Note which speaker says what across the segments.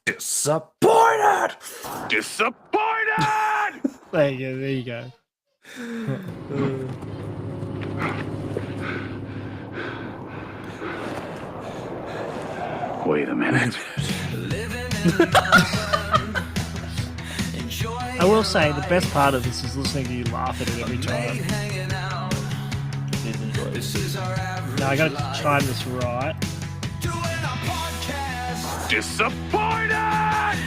Speaker 1: Disappointed! Disappointed!
Speaker 2: There you go.
Speaker 1: Wait a minute.
Speaker 2: I will say the best part of this is listening to you laugh at it every time. Now I gotta time this right.
Speaker 1: Disappointed!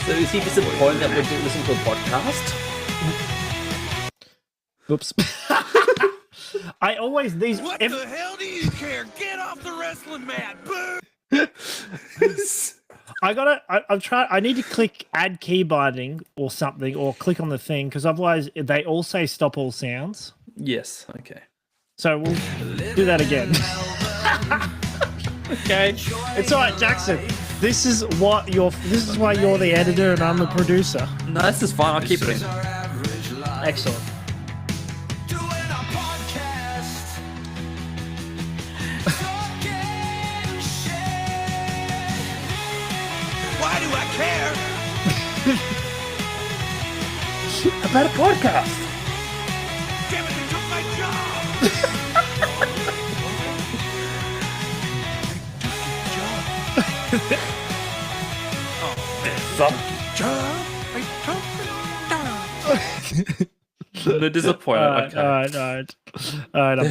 Speaker 3: So is he disappointed that we're listening to a podcast?
Speaker 2: Oops. I always these.
Speaker 4: What the hell do you care? Get off the wrestling mat! Boo!
Speaker 2: I'm trying. I need to click add key binding or something, or click on the thing because otherwise they all say stop all sounds.
Speaker 3: Yes. Okay.
Speaker 2: So we'll do that again. Okay. It's all right, Jackson. This is why you're the editor and I'm the producer.
Speaker 3: No, this is fine. I'll keep it in.
Speaker 2: Excellent.
Speaker 4: Why do I care?
Speaker 3: About a podcast.
Speaker 4: Damn it, they took my job!
Speaker 3: No, disappointed. Okay.
Speaker 2: All right. I'm done.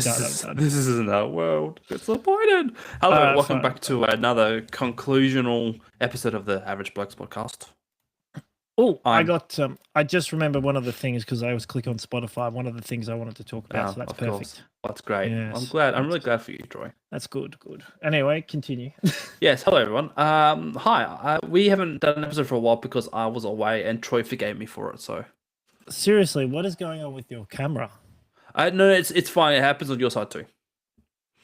Speaker 3: This isn't our world. Disappointed. Hello, welcome
Speaker 2: fine.
Speaker 3: back to another conclusional episode of the Average Blokes podcast.
Speaker 2: Oh, I just remembered one of the things because I was clicking on Spotify. One of the things I wanted to talk about, so that's
Speaker 3: of
Speaker 2: perfect.
Speaker 3: course. That's great.
Speaker 2: Yes.
Speaker 3: I'm glad. I'm really glad for you, Troy.
Speaker 2: That's good. Anyway, continue.
Speaker 3: Yes, hello everyone. Hi. We haven't done an episode for a while because I was away and Troy forgave me for it. So
Speaker 2: Seriously, what is going on with your camera?
Speaker 3: no, it's fine. It happens on your side too.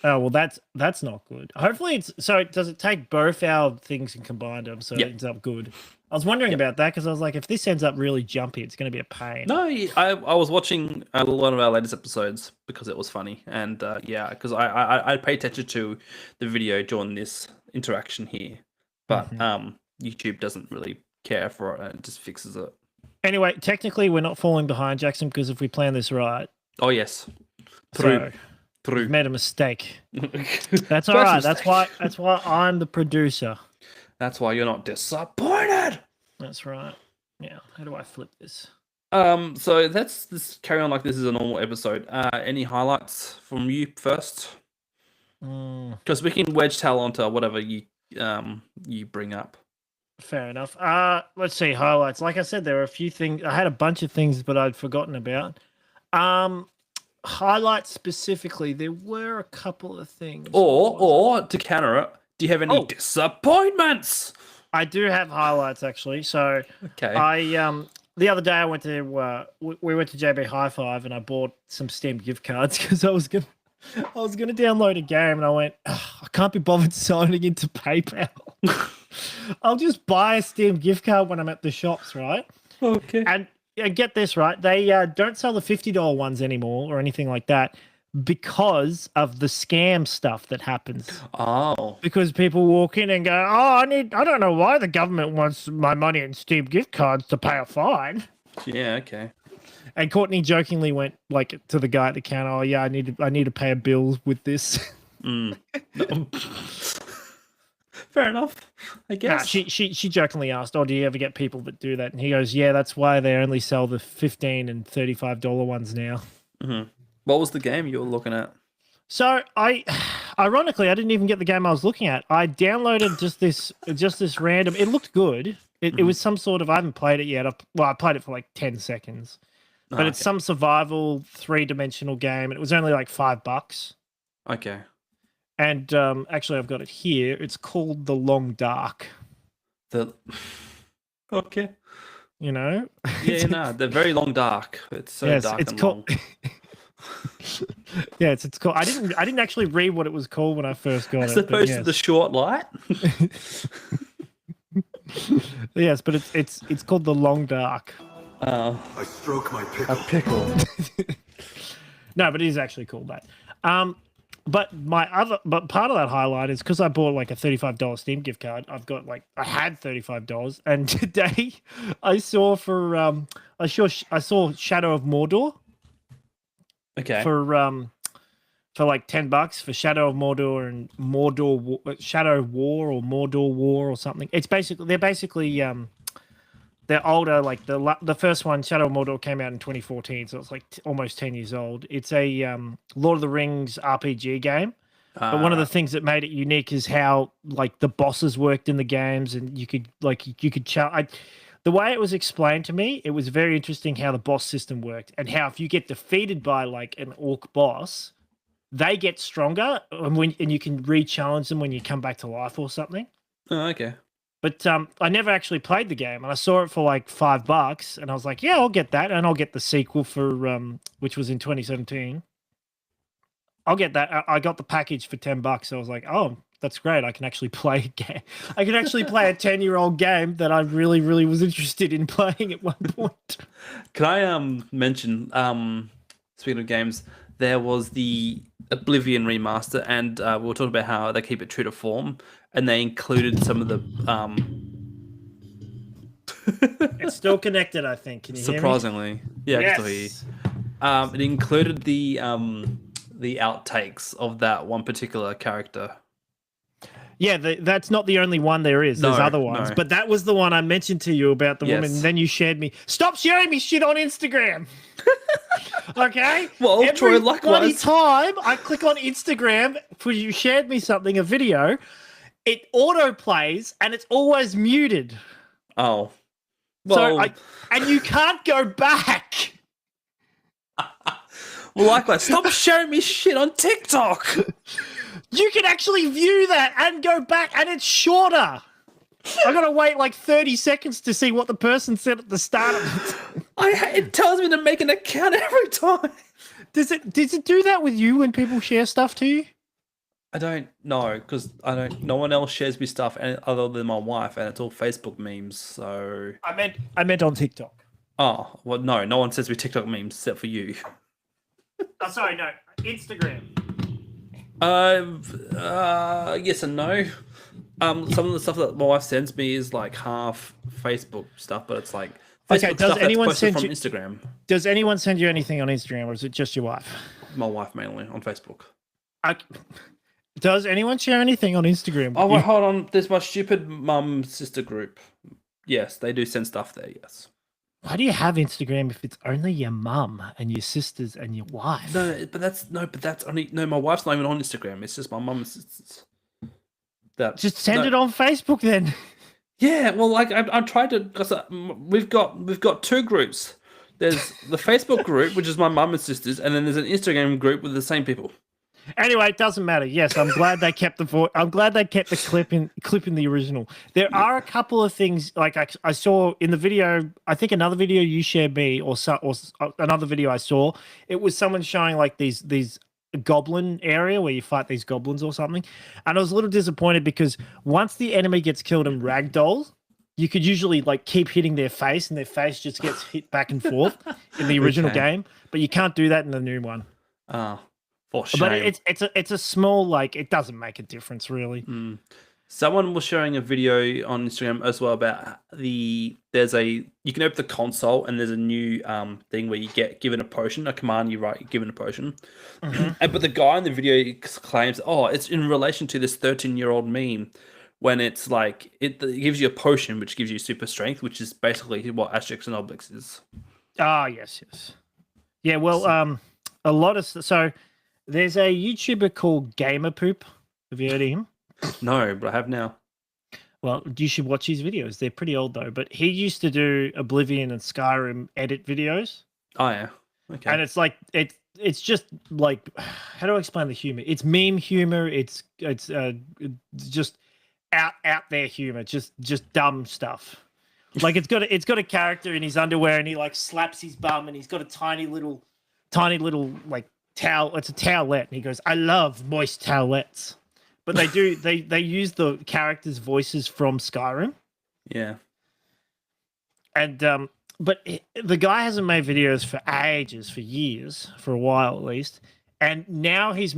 Speaker 2: Oh well, that's not good. Hopefully, does it take both our things and combine them so
Speaker 3: Yep.
Speaker 2: it ends up good? I was wondering about that because I was like, if this ends up really jumpy, it's going to be a pain.
Speaker 3: No, I was watching a lot of our latest episodes because it was funny, and because I pay attention to the video during this interaction here, but YouTube doesn't really care for it and it just fixes it.
Speaker 2: Anyway, technically, we're not falling behind, Jackson, because if we plan this right,
Speaker 3: Oh yes,
Speaker 2: so we've made a mistake. That's all right. That's why I'm the producer.
Speaker 3: That's why you're not disappointed.
Speaker 2: That's right. Yeah. How do I flip this?
Speaker 3: So let's carry on like this is a normal episode. Any highlights from you first? Because we can wedge tail onto whatever you bring up.
Speaker 2: Fair enough. Let's see highlights. Like I said, there are a few things. I had a bunch of things, but I'd forgotten about. Highlights specifically, there were a couple of things.
Speaker 3: Or to counter it, do you have any disappointments?
Speaker 2: I do have highlights actually. So
Speaker 3: Okay.
Speaker 2: the other day I went to we went to JB High Five and I bought some Steam gift cards because I was gonna download a game and I went, I can't be bothered signing into PayPal. I'll just buy a Steam gift card when I'm at the shops, right?
Speaker 3: Okay.
Speaker 2: And get this right, they don't sell the $50 ones anymore or anything like that because of the scam stuff that happens.
Speaker 3: Oh.
Speaker 2: Because people walk in and go, I don't know why the government wants my money in Steam gift cards to pay a fine.
Speaker 3: Yeah, okay.
Speaker 2: And Courtney jokingly went like to the guy at the counter, oh yeah, I need to pay a bill with this.
Speaker 3: Fair enough, I guess.
Speaker 2: Nah, she jokingly asked, do you ever get people that do that? And he goes, yeah, that's why they only sell the $15 and $35 ones now.
Speaker 3: Mm-hmm. What was the game you were looking at?
Speaker 2: So ironically, I didn't even get the game I was looking at. I downloaded just this random. It looked good. It was some sort of. I haven't played it yet. I played it for like 10 seconds, but it's some survival 3-dimensional game, and it was only like $5.
Speaker 3: Okay.
Speaker 2: And actually, I've got it here. It's called The Long Dark.
Speaker 3: Okay.
Speaker 2: You know.
Speaker 3: Yeah, no, they're very long dark. It's so dark
Speaker 2: it's
Speaker 3: and
Speaker 2: called.
Speaker 3: long.
Speaker 2: Yes, it's called. I didn't actually read what it was called when I first got
Speaker 3: As
Speaker 2: it.
Speaker 3: opposed to the short light.
Speaker 2: Yes, but it's called The Long Dark.
Speaker 4: I stroke my pickle.
Speaker 3: A pickle.
Speaker 2: No, but it is actually called that. But part of that highlight is because I bought like a $35 Steam gift card. I had $35, and today I saw I saw Shadow of Mordor
Speaker 3: Okay.
Speaker 2: for like $10 for Shadow of Mordor and Shadow War or Mordor War or something. They're basically they're older. Like the first one, Shadow of Mordor, came out in 2014, so it's like almost 10 years old. It's a Lord of the Rings RPG game. But one of the things that made it unique is how like the bosses worked in the games, and you could the way it was explained to me, it was very interesting how the boss system worked, and how if you get defeated by like an orc boss, they get stronger, and you can re-challenge them when you come back to life or something.
Speaker 3: Oh, okay.
Speaker 2: But I never actually played the game, and I saw it for like $5, and I was like, "Yeah, I'll get that, and I'll get the sequel for which was in 2017. I'll get that. I got the package for $10, so I was like, "Oh, that's great! I can actually play a game. I can actually play a 10-year-old game that I really, really was interested in playing at one point."
Speaker 3: Can I mention speaking of games, there was the Oblivion remaster, and we were talking about how they keep it true to form, and they included some of the
Speaker 2: It's still connected, I think. Can you
Speaker 3: surprisingly,
Speaker 2: hear me?
Speaker 3: yeah, I
Speaker 2: Yes.
Speaker 3: can still hear you. It included the outtakes of that one particular character.
Speaker 2: Yeah, that's not the only one there is. There's
Speaker 3: No,
Speaker 2: other ones.
Speaker 3: no.
Speaker 2: But that was the one I mentioned to you about the woman.
Speaker 3: Yes.
Speaker 2: And then you shared me. Stop sharing me shit on Instagram. Okay?
Speaker 3: Well,
Speaker 2: Every
Speaker 3: Troy,
Speaker 2: bloody
Speaker 3: likewise.
Speaker 2: time I click on Instagram because you shared me something, a video, it auto plays and it's always muted.
Speaker 3: Oh, well,
Speaker 2: And you can't go back.
Speaker 3: well, likewise. Stop sharing me shit on TikTok.
Speaker 2: You can actually view that and go back, and it's shorter. I gotta wait like 30 seconds to see what the person said at the start of it.
Speaker 3: It tells me to make an account every time.
Speaker 2: Does it do that with you when people share stuff to you?
Speaker 3: I don't know, because no one else shares me stuff other than my wife, and it's all Facebook memes. So
Speaker 2: I meant on TikTok.
Speaker 3: oh well, no one sends me TikTok memes except for you.
Speaker 2: Oh, sorry, no, Instagram.
Speaker 3: Yes and no. Some of the stuff that my wife sends me is like half Facebook stuff, but it's like Facebook
Speaker 2: does
Speaker 3: stuff
Speaker 2: anyone
Speaker 3: that's posted
Speaker 2: send
Speaker 3: from
Speaker 2: you-
Speaker 3: Instagram.
Speaker 2: Does anyone send you anything on Instagram, or is it just your wife?
Speaker 3: My wife mainly on Facebook.
Speaker 2: Does anyone share anything on Instagram?
Speaker 3: Oh wait, hold on. There's my stupid mum sister group. Yes, they do send stuff there. Yes.
Speaker 2: Why do you have Instagram if it's only your mum and your sisters and your wife?
Speaker 3: But that's only my wife's not even on Instagram. It's just my mum and sisters.
Speaker 2: Just send it on Facebook then.
Speaker 3: Yeah, well, like I tried to, because we've got two groups. There's the Facebook group, which is my mum and sisters, and then there's an Instagram group with the same people.
Speaker 2: Anyway, it doesn't matter. Yes, I'm glad they kept I'm glad they kept the clip in the original. There are a couple of things like I saw in the video. I think another video you shared me, or another video I saw. It was someone showing like these goblin area where you fight these goblins or something, and I was a little disappointed because once the enemy gets killed in ragdoll, you could usually like keep hitting their face, and their face just gets hit back and forth in the original game, but you can't do that in the new one.
Speaker 3: For shame.
Speaker 2: But it's a small, like, it doesn't make a difference really.
Speaker 3: Someone was sharing a video on Instagram as well about you can open the console and there's a new thing where you get given a potion, a command you write, you're given a potion. But the guy in the video claims, it's in relation to this 13-year-old meme, when it's like it gives you a potion which gives you super strength, which is basically what Asterix and Obelix is.
Speaker 2: Ah, yes. Yeah, well, there's a YouTuber called Gamer Poop. Have you heard of him?
Speaker 3: No, but I have now.
Speaker 2: Well, you should watch his videos. They're pretty old though, but he used to do Oblivion and Skyrim edit videos.
Speaker 3: Oh yeah. Okay.
Speaker 2: And it's like it's just like, how do I explain the humor? It's meme humor. It's just out there humor. Just dumb stuff. Like it's got a character in his underwear and he like slaps his bum and he's got a tiny little like towel. It's a towelette and he goes, "I love moist towelettes." But they use the characters' voices from Skyrim.
Speaker 3: Yeah.
Speaker 2: And but the guy hasn't made videos for ages, for years, for a while at least. and now he's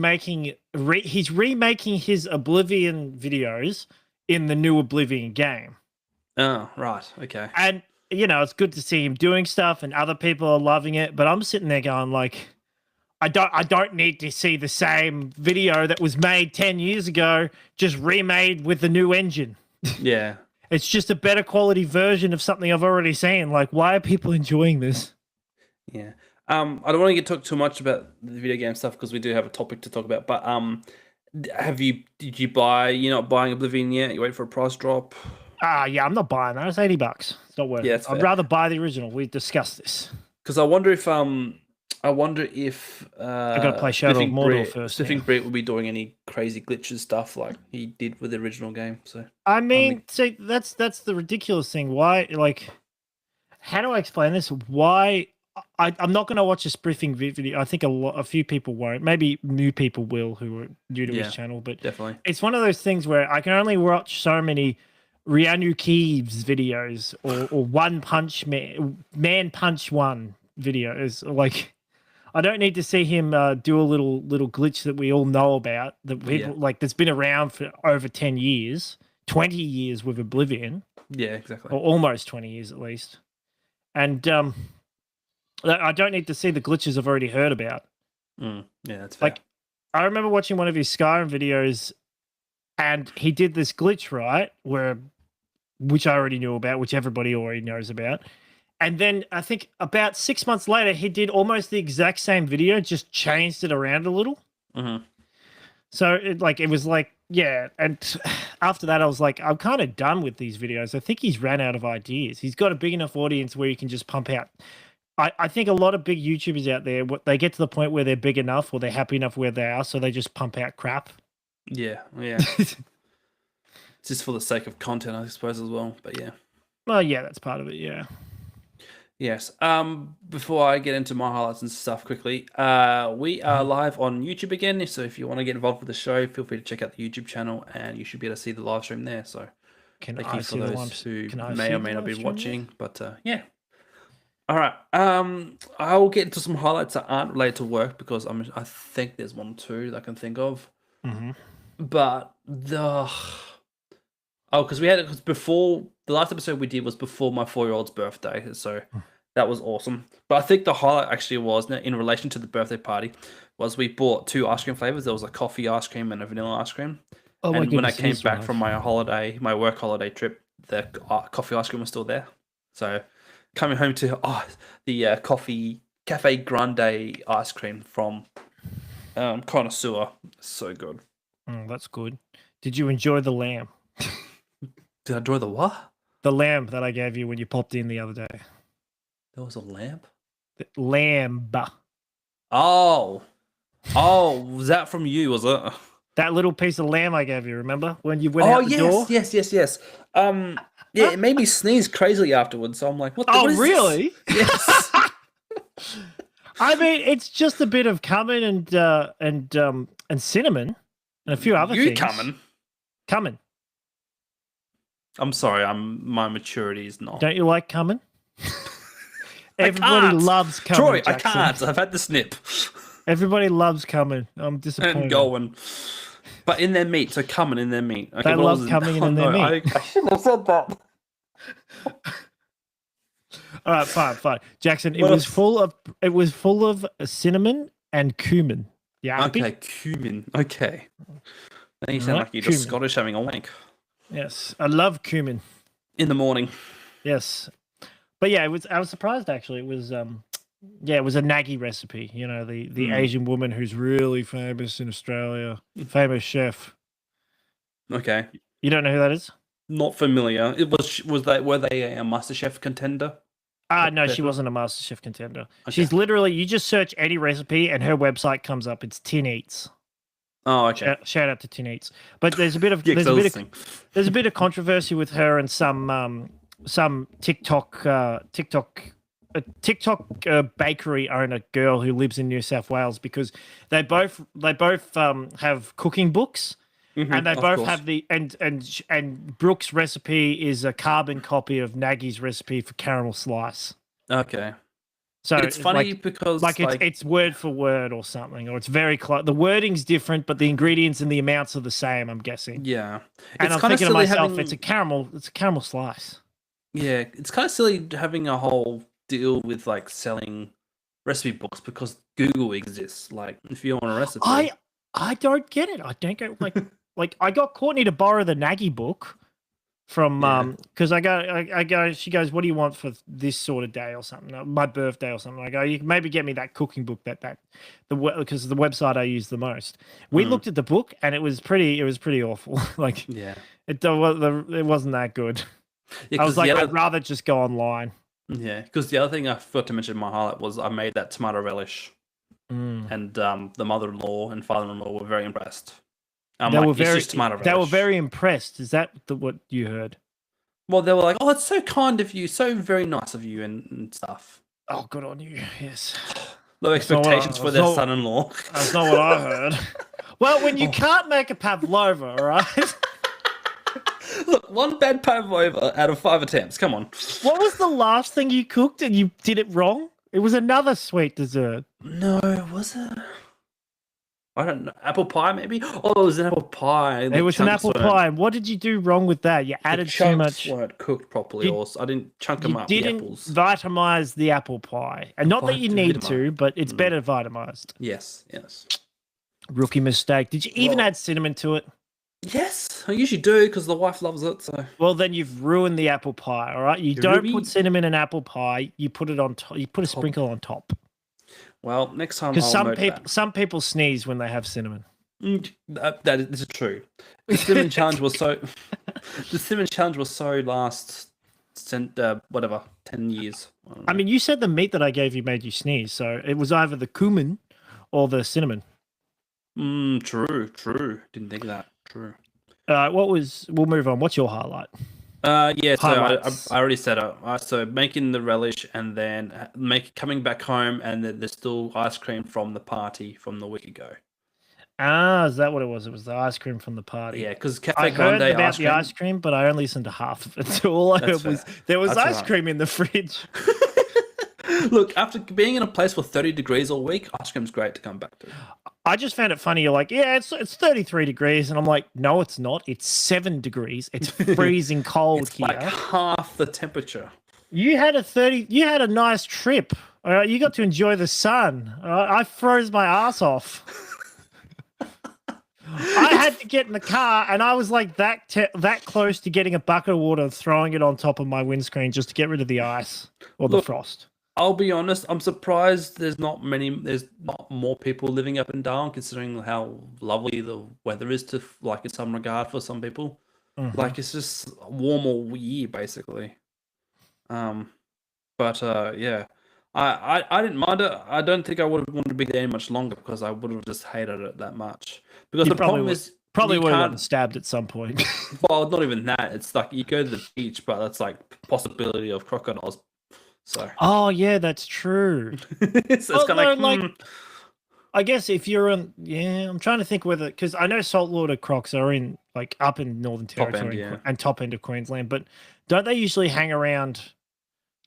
Speaker 2: he's remaking his Oblivion videos in the new Oblivion game.
Speaker 3: Oh, right. Okay.
Speaker 2: And it's good to see him doing stuff, and other people are loving it. But I'm sitting there going like, I don't need to see the same video that was made 10 years ago, just remade with the new engine.
Speaker 3: Yeah.
Speaker 2: It's just a better quality version of something I've already seen. Like, why are people enjoying this?
Speaker 3: Yeah. I don't want to talk too much about the video game stuff because we do have a topic to talk about. But did you buy? You're not buying Oblivion yet? You wait for a price drop?
Speaker 2: Yeah, I'm not buying that. It's $80. It's not worth it. I'd rather buy the original. We discussed this.
Speaker 3: Because I wonder if I
Speaker 2: gotta play Shadow of Mordor first.
Speaker 3: I think Brett will be doing any crazy glitches stuff like he did with the original game. So
Speaker 2: I mean, see, that's the ridiculous thing. Why? Like, how do I explain this? Why? I'm not going to watch a spriffing video. I think a few people won't. Maybe new people will who are new to his channel. But
Speaker 3: definitely,
Speaker 2: it's one of those things where I can only watch so many Rhiannu Keeves videos or One Punch Man Punch One videos. Like, I don't need to see him do a little glitch that we all know about that people like that's been around for over 10 years, 20 years with Oblivion.
Speaker 3: Yeah, exactly.
Speaker 2: Or almost 20 years at least. And I don't need to see the glitches I've already heard about.
Speaker 3: Yeah, that's fair.
Speaker 2: Like, I remember watching one of his Skyrim videos, and he did this glitch, right, which I already knew about, which everybody already knows about. And then I think about 6 months later, he did almost the exact same video, just changed it around a little.
Speaker 3: Mm-hmm.
Speaker 2: So it was like, yeah. And after that, I was like, I'm kind of done with these videos. I think he's ran out of ideas. He's got a big enough audience where he can just pump out. I think a lot of big YouTubers out there, they get to the point where they're big enough or they're happy enough where they are, so they just pump out crap.
Speaker 3: Yeah. It's just for the sake of content, I suppose, as well. But yeah.
Speaker 2: Well, yeah, that's part of it, yeah.
Speaker 3: Yes. Before I get into my highlights and stuff quickly, we are live on YouTube again. So if you want to get involved with the show, feel free to check out the YouTube channel, and you should be able to see the live stream there. So thank you for those who may or may not be watching. But yeah. All right. I will get into some highlights that aren't related to work because I think there's one or two that I can think of.
Speaker 2: Mm-hmm.
Speaker 3: But because before the last episode we did was before my 4-year-old's birthday, so that was awesome. But I think the highlight actually was in relation to the birthday party was we bought 2 ice cream flavors. There was a coffee ice cream and a vanilla ice cream. Oh, and when I came back from my work holiday trip, the coffee ice cream was still there. So coming home to the coffee cafe grande ice cream from Connoisseur, so good.
Speaker 2: That's good. Did you enjoy the lamb?
Speaker 3: Did I enjoy the what?
Speaker 2: The lamb that I gave you when you popped in the other day.
Speaker 3: There was a lamb?
Speaker 2: Lamb.
Speaker 3: Oh, was that from you, was it?
Speaker 2: That little piece of lamb I gave you, remember? When you went out the door?
Speaker 3: Yes. Yeah, it made me sneeze crazily afterwards, so I'm like, what
Speaker 2: really?
Speaker 3: This? Yes.
Speaker 2: I mean, it's just a bit of cumin and cinnamon and a few other things. Cumin.
Speaker 3: I'm sorry, my maturity is not.
Speaker 2: Don't you like cumin? Everybody loves cumin.
Speaker 3: Troy,
Speaker 2: Jackson.
Speaker 3: I can't. I've had the snip.
Speaker 2: Everybody loves cumin. I'm disappointed.
Speaker 3: And going. But in their meat, so cumin in their meat. Okay,
Speaker 2: they love cumin in their meat.
Speaker 3: I shouldn't have said that.
Speaker 2: All right, fine. Jackson, it was full of cinnamon and cumin. Yeah.
Speaker 3: Okay, cumin. Okay. Then you sound like you're just Scottish having a wank.
Speaker 2: Yes, I love cumin.
Speaker 3: In the morning.
Speaker 2: Yes, but yeah, I was surprised actually. It was it was a Nagi recipe. You know, the Asian woman who's really famous in Australia, famous chef. Okay, you don't know who that is?
Speaker 3: Not familiar. Were they a MasterChef contender?
Speaker 2: No, she wasn't a MasterChef contender. Okay. She's literally, you just search any recipe and her website comes up. It's Tin Eats.
Speaker 3: Oh, okay.
Speaker 2: Shout out to Tin Eats. But there's a bit of there's a bit of controversy with her and some TikTok bakery owner girl who lives in New South Wales because they both have cooking books. Mm-hmm, and they both have and Brooke's recipe is a carbon copy of Nagy's recipe for caramel slice.
Speaker 3: Okay.
Speaker 2: So
Speaker 3: It's funny because
Speaker 2: like it's word for word or something, or it's very close. The wording's different, but the ingredients and the amounts are the same. I'm guessing.
Speaker 3: yeah,
Speaker 2: And
Speaker 3: it's
Speaker 2: I'm
Speaker 3: kind of
Speaker 2: thinking to
Speaker 3: silly
Speaker 2: myself,
Speaker 3: having
Speaker 2: it's a caramel slice.
Speaker 3: yeah, it's kind of silly having a whole deal with like selling recipe books because Google exists. Like if you want a recipe,
Speaker 2: I don't get it. I don't get like I got Courtney to borrow the Nagy book from
Speaker 3: Yeah.
Speaker 2: because I go she goes, what do you want for this sort of day or something, my birthday or something. I go, you can maybe get me that cooking book because the website I use the most. We looked at the book and it was pretty awful. Like
Speaker 3: yeah,
Speaker 2: it wasn't that good.
Speaker 3: yeah.
Speaker 2: I was like, I'd rather just go online.
Speaker 3: Yeah, because the other thing I forgot to mention in my highlight was I made that tomato relish, and the mother-in-law and father-in-law were very impressed.
Speaker 2: They were
Speaker 3: it's just tomato relish.
Speaker 2: They were very impressed. Is that what you heard?
Speaker 3: Well, they were like, "Oh, it's so kind of you, so very nice of you," and stuff.
Speaker 2: Oh, good on you. Yes.
Speaker 3: Low expectations for their son-in-law.
Speaker 2: That's not what I heard. Well, when you can't make a pavlova, all right?
Speaker 3: Look, one bad pavlova out of 5 attempts. Come on.
Speaker 2: What was the last thing you cooked and you did it wrong? It was another sweet dessert.
Speaker 3: No, was it? I don't know. Apple pie, maybe? Oh, it was an apple pie.
Speaker 2: It was an apple pie. What did you do wrong with that? You added too much.
Speaker 3: Weren't cooked properly, or I didn't chunk them up.
Speaker 2: You didn't vitamize the apple pie, and not that you need to, but it's better vitamized.
Speaker 3: Yes.
Speaker 2: Rookie mistake. Did you even add cinnamon to it?
Speaker 3: Yes, I usually do because the wife loves it. So
Speaker 2: well, then you've ruined the apple pie. All right, you don't put cinnamon in apple pie. You put it on top. You put a sprinkle on top.
Speaker 3: Well, next time
Speaker 2: because some people sneeze when they have cinnamon.
Speaker 3: This is true. The cinnamon challenge was so. The cinnamon challenge was so last. 10 years.
Speaker 2: I mean, you said the meat that I gave you made you sneeze, so it was either the cumin or the cinnamon.
Speaker 3: True. Didn't think of that. True.
Speaker 2: We'll move on. What's your highlight?
Speaker 3: Yeah, so I already said it. So making the relish and then coming back home and then there's still ice cream from the party from the week ago.
Speaker 2: Ah, is that what it was? It was the ice cream from the party.
Speaker 3: Yeah, because
Speaker 2: I heard about the ice cream, but I only listened to half of it. So all I heard was there was ice cream in the fridge.
Speaker 3: Look, after being in a place for 30 degrees all week, ice cream's great to come back to.
Speaker 2: I just found it funny. You're like, yeah, it's 33 degrees. And I'm like, no, it's not. It's 7 degrees. It's freezing cold
Speaker 3: it's
Speaker 2: here.
Speaker 3: Like half the temperature.
Speaker 2: You had a nice trip. All right, you got to enjoy the sun. All right, I froze my ass off. I had to get in the car, and I was like that close to getting a bucket of water and throwing it on top of my windscreen just to get rid of the ice or the frost.
Speaker 3: I'll be honest, I'm surprised there's not more people living up in Darwin, considering how lovely the weather is to like in some regard for some people. Mm-hmm. Like it's just warm all year basically. Yeah, I didn't mind it. I don't think I would have wanted to be there much longer because I would have just hated it that much. Because the problem is
Speaker 2: probably would have gotten stabbed at some point.
Speaker 3: Well, not even that. It's like you go to the beach, but that's like possibility of crocodiles. So. Oh
Speaker 2: yeah, that's true.
Speaker 3: So it's kind of like
Speaker 2: I guess if you're in, I'm trying to think whether because I know saltwater crocs are in like up in Northern Territory and top end of Queensland, but don't they usually hang around?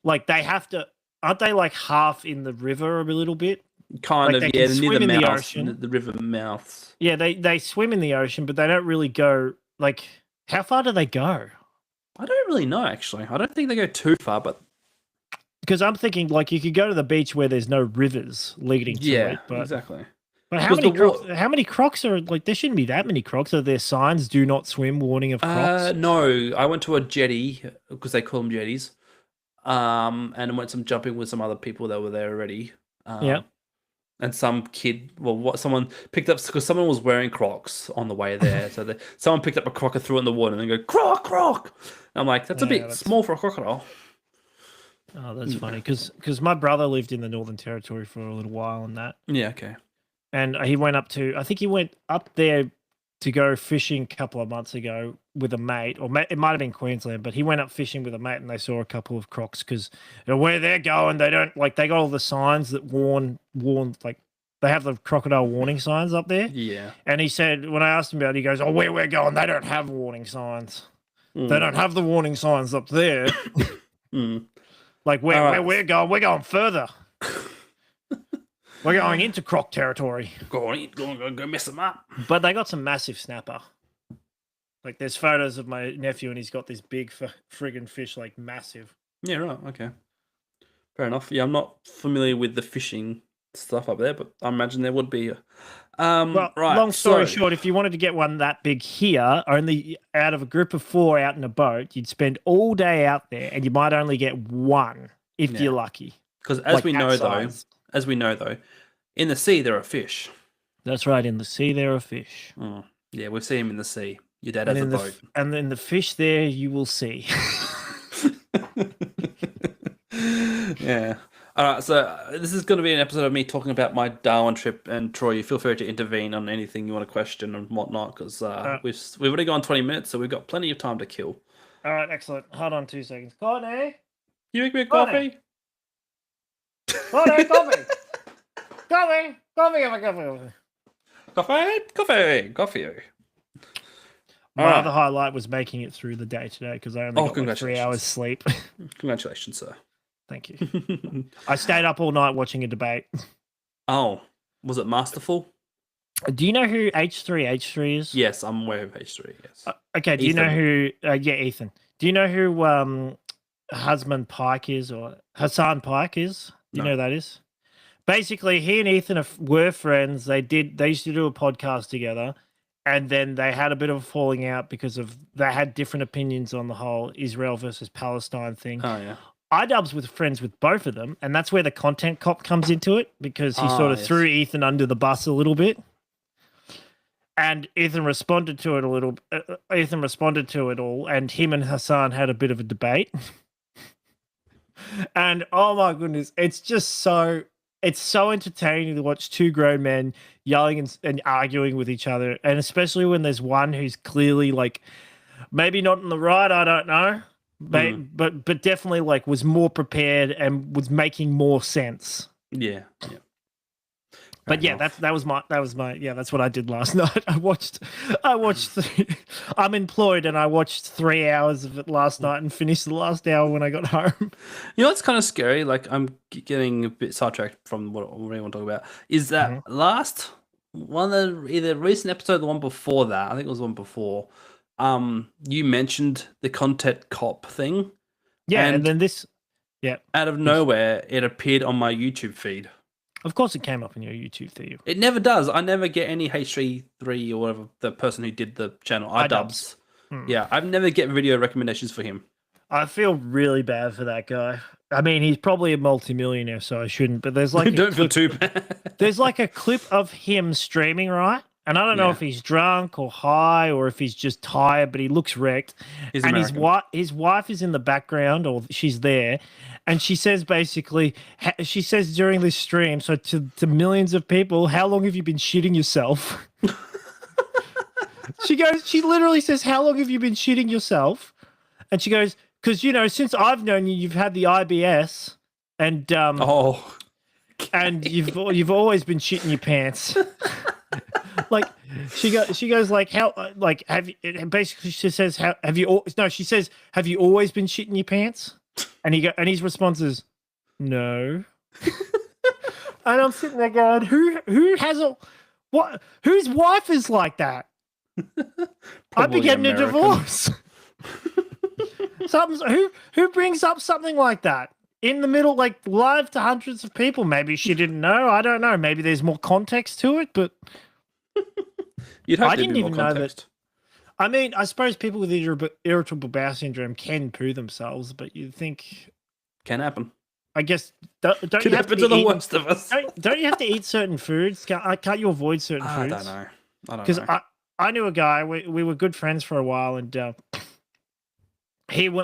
Speaker 2: Like they have to, aren't they like half in the river a little bit?
Speaker 3: Kind
Speaker 2: like
Speaker 3: of,
Speaker 2: near
Speaker 3: the mouth,
Speaker 2: the ocean.
Speaker 3: The river mouths.
Speaker 2: Yeah, they swim in the ocean, but they don't really go. Like, how far do they go?
Speaker 3: I don't really know actually. I don't think they go too far, but.
Speaker 2: Because I'm thinking, like, you could go to the beach where there's no rivers leading to it. But,
Speaker 3: exactly.
Speaker 2: But how many crocs are, like, there shouldn't be that many crocs. Are there signs, do not swim, warning of crocs?
Speaker 3: No, I went to a jetty, because they call them jetties, and I went some jumping with some other people that were there already. And some kid, someone picked up, because someone was wearing crocs on the way there. So someone picked up a croc and threw it in the water and then go, croc! And I'm like, that's a bit small for a crocodile.
Speaker 2: Oh, that's funny because my brother lived in the Northern Territory for a little while and that.
Speaker 3: Yeah, okay.
Speaker 2: And he went up there to go fishing a couple of months ago with a mate, or it might have been Queensland, but he went up fishing with a mate and they saw a couple of crocs because where they're going, they don't they got all the signs that warn like they have the crocodile warning signs up there.
Speaker 3: Yeah.
Speaker 2: And he said, when I asked him about it, he goes, where we're going, they don't have warning signs. They don't have the warning signs up there. Like where we're going further. We're going into croc territory.
Speaker 3: Go on, go mess them up.
Speaker 2: But they got some massive snapper. Like there's photos of my nephew and he's got this big friggin' fish, like massive.
Speaker 3: Yeah, right. Okay. Fair enough. Yeah, I'm not familiar with the fishing stuff up there, but I imagine there would be.
Speaker 2: Well,
Speaker 3: Right.
Speaker 2: long story short, if you wanted to get one that big here, only out of a group of 4 out in a boat, you'd spend all day out there and you might only get one if you're lucky.
Speaker 3: Because
Speaker 2: Like
Speaker 3: as we know though, in the sea there are fish.
Speaker 2: That's right. In the sea, there are fish.
Speaker 3: Oh, yeah, we see them in the sea. Your dad has a boat.
Speaker 2: And then the fish there you will see.
Speaker 3: Yeah. All right, so this is going to be an episode of me talking about my Darwin trip, and Troy, you feel free to intervene on anything you want to question and whatnot, because we've already gone 20 minutes, so we've got plenty of time to kill.
Speaker 2: All right, excellent. Hold on 2 seconds. Courtney?
Speaker 3: You make me a coffee?
Speaker 2: Courtney, coffee! Coffee! Coffee!
Speaker 3: Coffee.
Speaker 2: My
Speaker 3: All right.
Speaker 2: other highlight was making it through the day today because I only got like 3 hours sleep.
Speaker 3: Congratulations, sir.
Speaker 2: Thank you. I stayed up all night watching a debate.
Speaker 3: Oh, was it masterful?
Speaker 2: Do you know who H3 is?
Speaker 3: Yes, I'm aware of H3, yes.
Speaker 2: Okay, do you know who... Ethan. Do you know who Hassan Pike is? Do you know who that is? Basically, he and Ethan were friends. They used to do a podcast together. And then they had a bit of a falling out because they had different opinions on the whole Israel versus Palestine thing.
Speaker 3: Oh, yeah.
Speaker 2: iDubbbz was friends with both of them, and that's where the content cop comes into it because he sort of threw Ethan under the bus a little bit. And Ethan responded to it a little. Ethan responded to it all, and him and Hassan had a bit of a debate. And oh my goodness, it's so entertaining to watch 2 grown men yelling and arguing with each other, and especially when there's one who's clearly like maybe not in the right, I don't know, but definitely like was more prepared and was making more sense.
Speaker 3: Yeah.
Speaker 2: But yeah, that was my that's what I did last night. I watched I'm employed and I watched 3 hours of it last night and finished the last hour when I got home.
Speaker 3: You know what's kind of scary? Like I'm getting a bit sidetracked from what we want to talk about. Is that last one of the either recent episode or the one before that? I think it was the one before. You mentioned the content cop thing.
Speaker 2: Yeah, and then this
Speaker 3: out of nowhere it appeared on my YouTube feed.
Speaker 2: Of course it came up in your YouTube feed.
Speaker 3: It never does. I never get any H3 or whatever, the person who did the channel, iDubbbz. Yeah, I've never get video recommendations for him.
Speaker 2: I feel really bad for that guy. I mean, he's probably a multimillionaire, so I shouldn't. But there's like
Speaker 3: don't feel too bad.
Speaker 2: There's like a clip of him streaming, right? And I don't know if he's drunk or high or if he's just tired, but he looks wrecked.
Speaker 3: He's
Speaker 2: and
Speaker 3: American.
Speaker 2: his wife is in the background, or she's there, and she says basically, she says during this stream, so to millions of people, how long have you been shitting yourself? She literally says, how long have you been shitting yourself? And she goes, because since I've known you, you've had the IBS, and and you've always been shitting your pants. Like she goes like, how, like, have you, basically she says, she says, have you always been shitting your pants? And his response is no. And I'm sitting there going, whose wife is like that? I'd be getting a divorce. Who brings up something like that in the middle, like live to hundreds of people? Maybe she didn't know. I don't know. Maybe there's more context to it, but I didn't even know that. I mean, I suppose people with irritable bowel syndrome can poo themselves, but you'd think
Speaker 3: can happen.
Speaker 2: I guess don't
Speaker 3: can
Speaker 2: you have
Speaker 3: happen
Speaker 2: to
Speaker 3: the worst of us?
Speaker 2: Don't you have to eat certain foods? Can't you avoid certain foods?
Speaker 3: I don't know.
Speaker 2: Because I knew a guy. We were good friends for a while, and when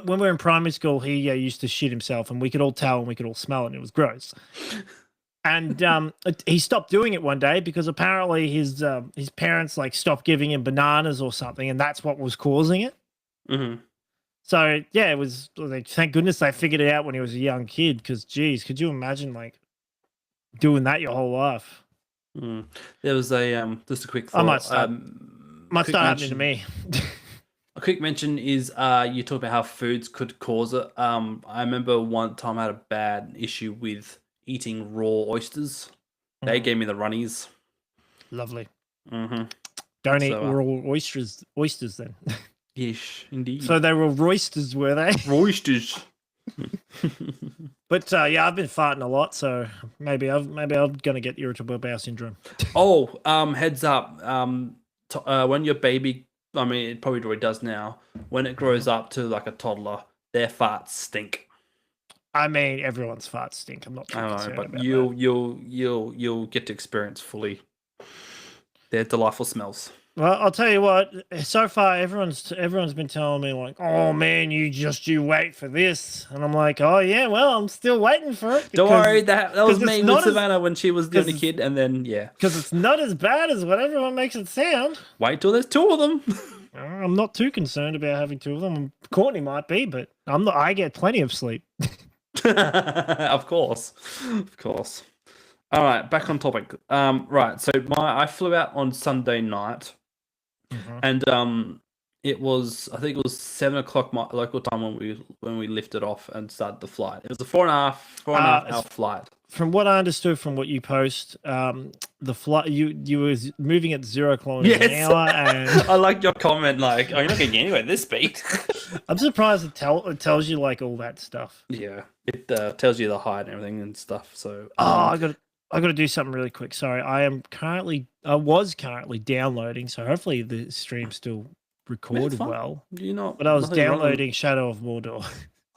Speaker 2: we were in primary school, he used to shit himself, and we could all tell and we could all smell it, and it was gross. And he stopped doing it one day because apparently his parents like stopped giving him bananas or something, and that's what was causing it.
Speaker 3: Mm-hmm.
Speaker 2: So yeah, it was. Like, thank goodness they figured it out when he was a young kid. Because geez, could you imagine like doing that your whole life?
Speaker 3: Mm. There was a just a quick thought.
Speaker 2: Might start happening to me.
Speaker 3: A quick mention is you talk about how foods could cause it. I remember one time I had a bad issue with eating raw oysters. They gave me the runnies.
Speaker 2: Lovely.
Speaker 3: Mm-hmm.
Speaker 2: Don't eat raw oysters then.
Speaker 3: Yes, indeed.
Speaker 2: So they were roysters, were they?
Speaker 3: Oysters.
Speaker 2: But yeah, I've been farting a lot, so maybe I'm gonna get irritable bowel syndrome.
Speaker 3: Oh, heads up. When your baby, I mean, it probably already does now. When it grows up to like a toddler, their farts stink.
Speaker 2: I mean, everyone's farts stink. I'm not too concerned
Speaker 3: but
Speaker 2: about that.
Speaker 3: you'll get to experience fully their delightful smells.
Speaker 2: Well, I'll tell you what. So far, everyone's been telling me like, "Oh man, you wait for this," and I'm like, "Oh yeah, well, I'm still waiting for it."
Speaker 3: Don't worry, that was me with Savannah when she was the only
Speaker 2: as-
Speaker 3: kid, and then
Speaker 2: because it's not as bad as what everyone makes it sound.
Speaker 3: wait till there's two of them.
Speaker 2: I'm not too concerned about having two of them. Courtney might be, but I'm not. I get plenty of sleep.
Speaker 3: Of course. All right, back on topic. Right, so I flew out on Sunday night. And I think it was 7:00 my local time when we lifted off and started the flight. It was a 4.5 hour flight.
Speaker 2: From what I understood from what you post, the flight you was moving at 0 kilometers an hour, and
Speaker 3: I like your comment. Like, oh, you're not getting anywhere at this speed.
Speaker 2: I'm surprised it tells you like all that stuff.
Speaker 3: Yeah, it tells you the height and everything and stuff. So
Speaker 2: I got to do something really quick. Sorry, I was currently downloading, so hopefully the stream's still recorded well.
Speaker 3: You know,
Speaker 2: but I was downloading Shadow of Mordor.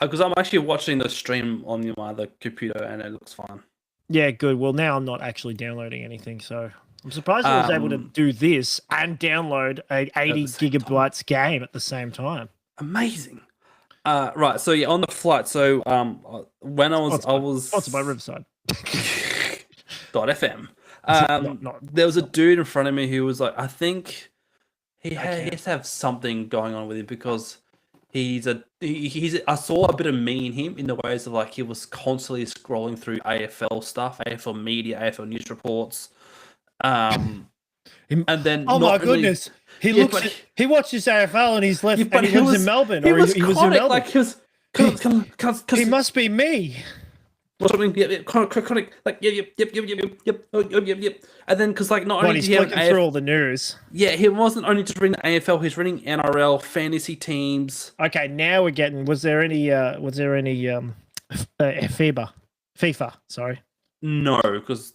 Speaker 3: Because I'm actually watching the stream on my other computer and it looks fine.
Speaker 2: Yeah, good. Well, now I'm not actually downloading anything, so I'm surprised I was able to do this and download a 80 gigabytes game at the same time.
Speaker 3: Amazing. Right. So yeah, on the flight. So when I was
Speaker 2: sponsored by Riverside.
Speaker 3: .fm. There was a dude in front of me who was like, I think he has to have something going on with him because I saw a bit of me in him in the ways of like he was constantly scrolling through AFL stuff, AFL media, AFL news reports, and then
Speaker 2: oh my goodness, he watches AFL and he's left and he lives in Melbourne,
Speaker 3: he was in Melbourne. Like
Speaker 2: he must be me.
Speaker 3: Chronic, like yep, and then because like not only
Speaker 2: he's flicking through all the news.
Speaker 3: Yeah, he wasn't only just reading the AFL; he's reading NRL fantasy teams.
Speaker 2: Okay, now we're getting. Was there any FIFA? Sorry.
Speaker 3: No, because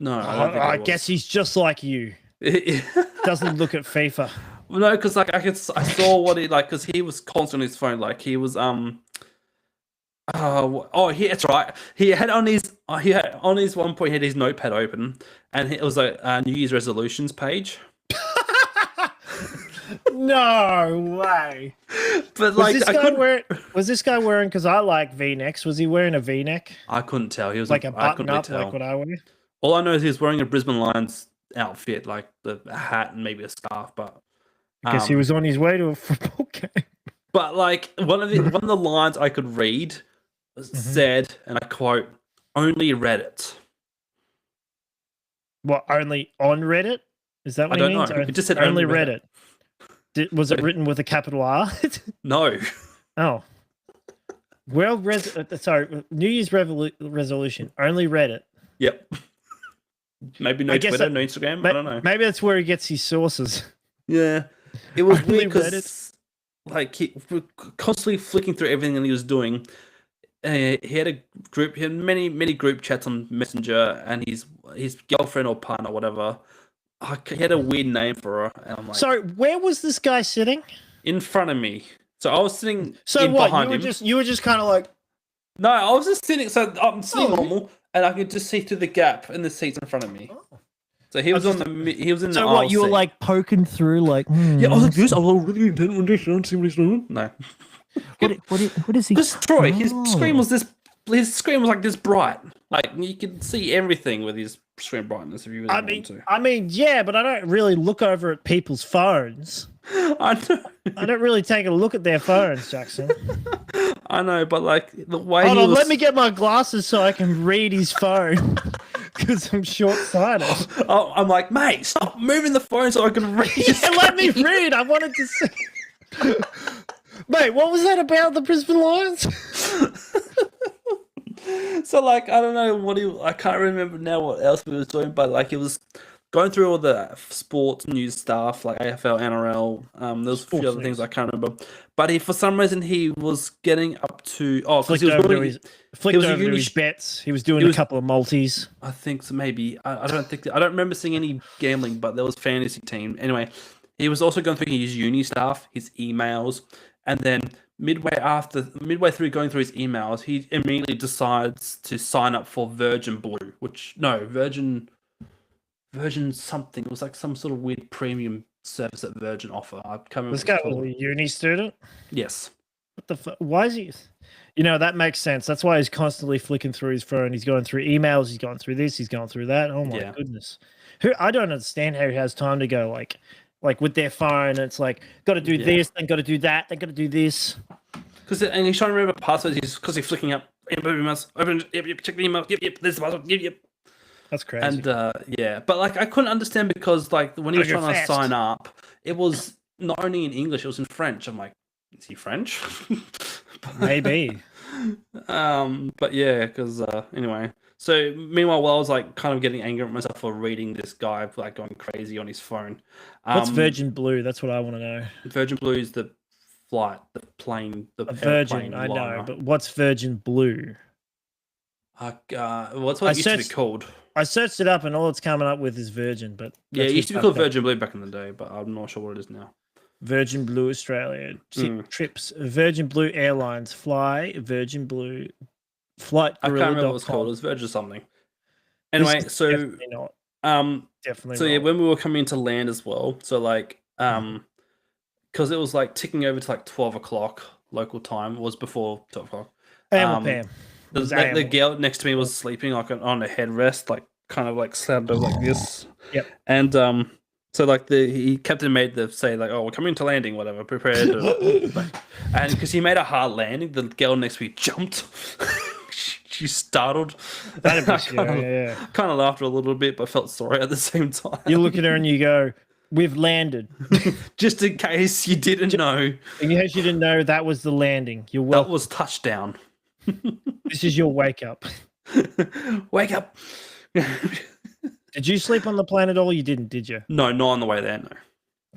Speaker 2: I guess he's just like you. Doesn't look at FIFA.
Speaker 3: Well, no, because like I saw what he like because he was constantly on his phone. Like he was that's right. He had on his one point he had his notepad open, and it was a New Year's resolutions page.
Speaker 2: No way.
Speaker 3: But like,
Speaker 2: was this guy wearing? Because I like V-necks. Was he wearing a V-neck?
Speaker 3: I couldn't tell. He was
Speaker 2: like a button up, like what I wear.
Speaker 3: All I know is he was wearing a Brisbane Lions outfit, like the hat and maybe a scarf. But
Speaker 2: I guess he was on his way to a football game.
Speaker 3: But like one of the lines I could read said, and I quote, "Only Reddit."
Speaker 2: What? Only on Reddit? Is that what
Speaker 3: I
Speaker 2: he means?
Speaker 3: don't know. It just said
Speaker 2: only Reddit. Was it written with a capital R?
Speaker 3: No.
Speaker 2: Oh. New Year's resolution. Only Reddit.
Speaker 3: Yep. Maybe no Twitter, no Instagram. I don't know.
Speaker 2: Maybe that's where he gets his sources.
Speaker 3: Yeah. It was weird because like he constantly flicking through everything that he was doing. He had many group chats on Messenger, and his girlfriend or partner, whatever. He had a weird name for her, and I'm like,
Speaker 2: sorry, where was this guy sitting?
Speaker 3: In front of me. So I was sitting.
Speaker 2: Behind him. You were just kind of like.
Speaker 3: No, I was just sitting. So I'm sitting normal, and I could just see through the gap in the seats in front of me. Oh. So he was in the.
Speaker 2: So what? You were like poking through, like.
Speaker 3: Yeah, I was like this. I was really intent on this. See what he's doing. No.
Speaker 2: What is he?
Speaker 3: Because Troy, his screen was this. His screen was like this bright. Like you could see everything with his screen brightness if you really wanted to.
Speaker 2: I mean, yeah, but I don't really look over at people's phones.
Speaker 3: I know.
Speaker 2: I don't really take a look at their phones, Jackson.
Speaker 3: I know, but like the way.
Speaker 2: Hold on, let me get my glasses so I can read his phone. Because I'm short-sighted.
Speaker 3: Oh, I'm like, mate, stop moving the phone so I can read.
Speaker 2: Yeah, let me read. I wanted to see. Mate, what was that about the Brisbane Lions?
Speaker 3: So like I don't know I can't remember now what else we was doing, but like it was going through all the sports news stuff like AFL, NRL. There was a few
Speaker 2: Sports
Speaker 3: other things
Speaker 2: news.
Speaker 3: I can't remember, but he for some reason he was getting up to because
Speaker 2: Flicked
Speaker 3: he was
Speaker 2: over to
Speaker 3: doing
Speaker 2: his flicked
Speaker 3: was a
Speaker 2: over to
Speaker 3: uni.
Speaker 2: his bets. He was doing
Speaker 3: He
Speaker 2: a
Speaker 3: was
Speaker 2: couple of multis.
Speaker 3: I think so maybe I don't think I don't remember seeing any gambling, but there was fantasy team anyway. He was also going through his uni stuff, his emails, and then midway through going through his emails, he immediately decides to sign up for Virgin Blue, which no Virgin something. It was like some sort of weird premium service that Virgin offer. I can't remember
Speaker 2: This
Speaker 3: what
Speaker 2: guy
Speaker 3: it's
Speaker 2: was
Speaker 3: called.
Speaker 2: a uni student.
Speaker 3: Yes.
Speaker 2: What the fuck? Why is he? You know, that makes sense. That's why he's constantly flicking through his phone. He's going through emails. He's going through this. He's going through that. Oh my
Speaker 3: Yeah.
Speaker 2: goodness. I don't understand how he has time to go like with their phone. It's like, got to do this, then got to do that, then got to do this.
Speaker 3: And he's trying to remember passwords. Because he's flicking up emails. Open. Yep. Check the email. Yep. There's the password. Yep.
Speaker 2: That's crazy.
Speaker 3: And but like I couldn't understand because like when he was trying to sign up, it was not only in English, it was in French. I'm like, is he French?
Speaker 2: Maybe.
Speaker 3: But yeah, because anyway. So meanwhile, while I was like kind of getting angry at myself for reading this guy like going crazy on his phone.
Speaker 2: What's Virgin Blue? That's what I want to know.
Speaker 3: Virgin Blue is the flight, the plane, the
Speaker 2: Virgin. I know, but what's Virgin Blue?
Speaker 3: What's what it used to be called?
Speaker 2: I searched it up, and all it's coming up with is Virgin. But
Speaker 3: yeah, it used to be called Virgin Blue back in the day, but I'm not sure what it is now.
Speaker 2: Virgin Blue Australia trips. Virgin Blue Airlines fly. Virgin Blue flight.
Speaker 3: I can't remember what it's called. It was Virgin something. Anyway, so
Speaker 2: definitely not. Definitely.
Speaker 3: So
Speaker 2: wrong.
Speaker 3: yeah, when we were coming to land as well, so like because it was like ticking over to like 12 o'clock local time. It was before 12 o'clock.
Speaker 2: Pam.
Speaker 3: The girl next to me was sleeping like on a headrest, like kind of like slammed over like this.
Speaker 2: Yep.
Speaker 3: And so like he captain made the say like, oh, we're coming to landing, whatever, prepared. And because he made a hard landing, the girl next to me jumped. She's startled.
Speaker 2: That'd be scary, yeah.
Speaker 3: Kind of laughed a little bit, but felt sorry at the same time.
Speaker 2: You look at her and you go, "We've landed."
Speaker 3: Just in case you didn't know.
Speaker 2: In case you didn't know, that was the landing. You're
Speaker 3: That was touchdown.
Speaker 2: This is your wake up.
Speaker 3: Wake up.
Speaker 2: Did you sleep on the plane at all? You didn't, did you?
Speaker 3: No, not on the way there. No.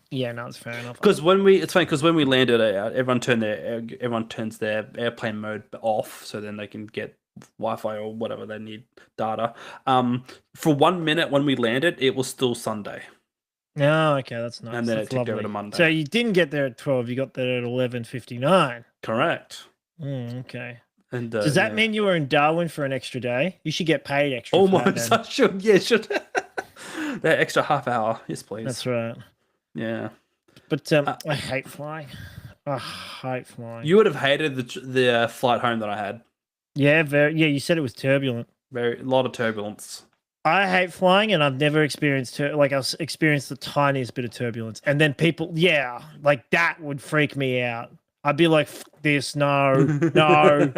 Speaker 2: Yeah, no, it's fair enough.
Speaker 3: Because it's funny because when we landed, everyone turns their airplane mode off, so then they can get Wi-Fi or whatever they need, data. For 1 minute when we landed, it was still Sunday.
Speaker 2: Oh, okay, that's nice.
Speaker 3: And then
Speaker 2: that's
Speaker 3: it ticked over
Speaker 2: lovely.
Speaker 3: to Monday.
Speaker 2: So you didn't get there at 12. You got there at 11:59.
Speaker 3: Correct.
Speaker 2: Okay.
Speaker 3: And
Speaker 2: does that mean you were in Darwin for an extra day? You should get paid extra.
Speaker 3: Almost. I should. Yeah, should. That extra half hour. Yes, please.
Speaker 2: That's right.
Speaker 3: Yeah.
Speaker 2: But I hate flying. I hate flying.
Speaker 3: You would have hated the flight home that I had.
Speaker 2: Yeah, yeah. You said it was turbulent.
Speaker 3: A lot of turbulence.
Speaker 2: I hate flying, and I've never experienced I've experienced the tiniest bit of turbulence, and then like that would freak me out. I'd be like, this, no. I don't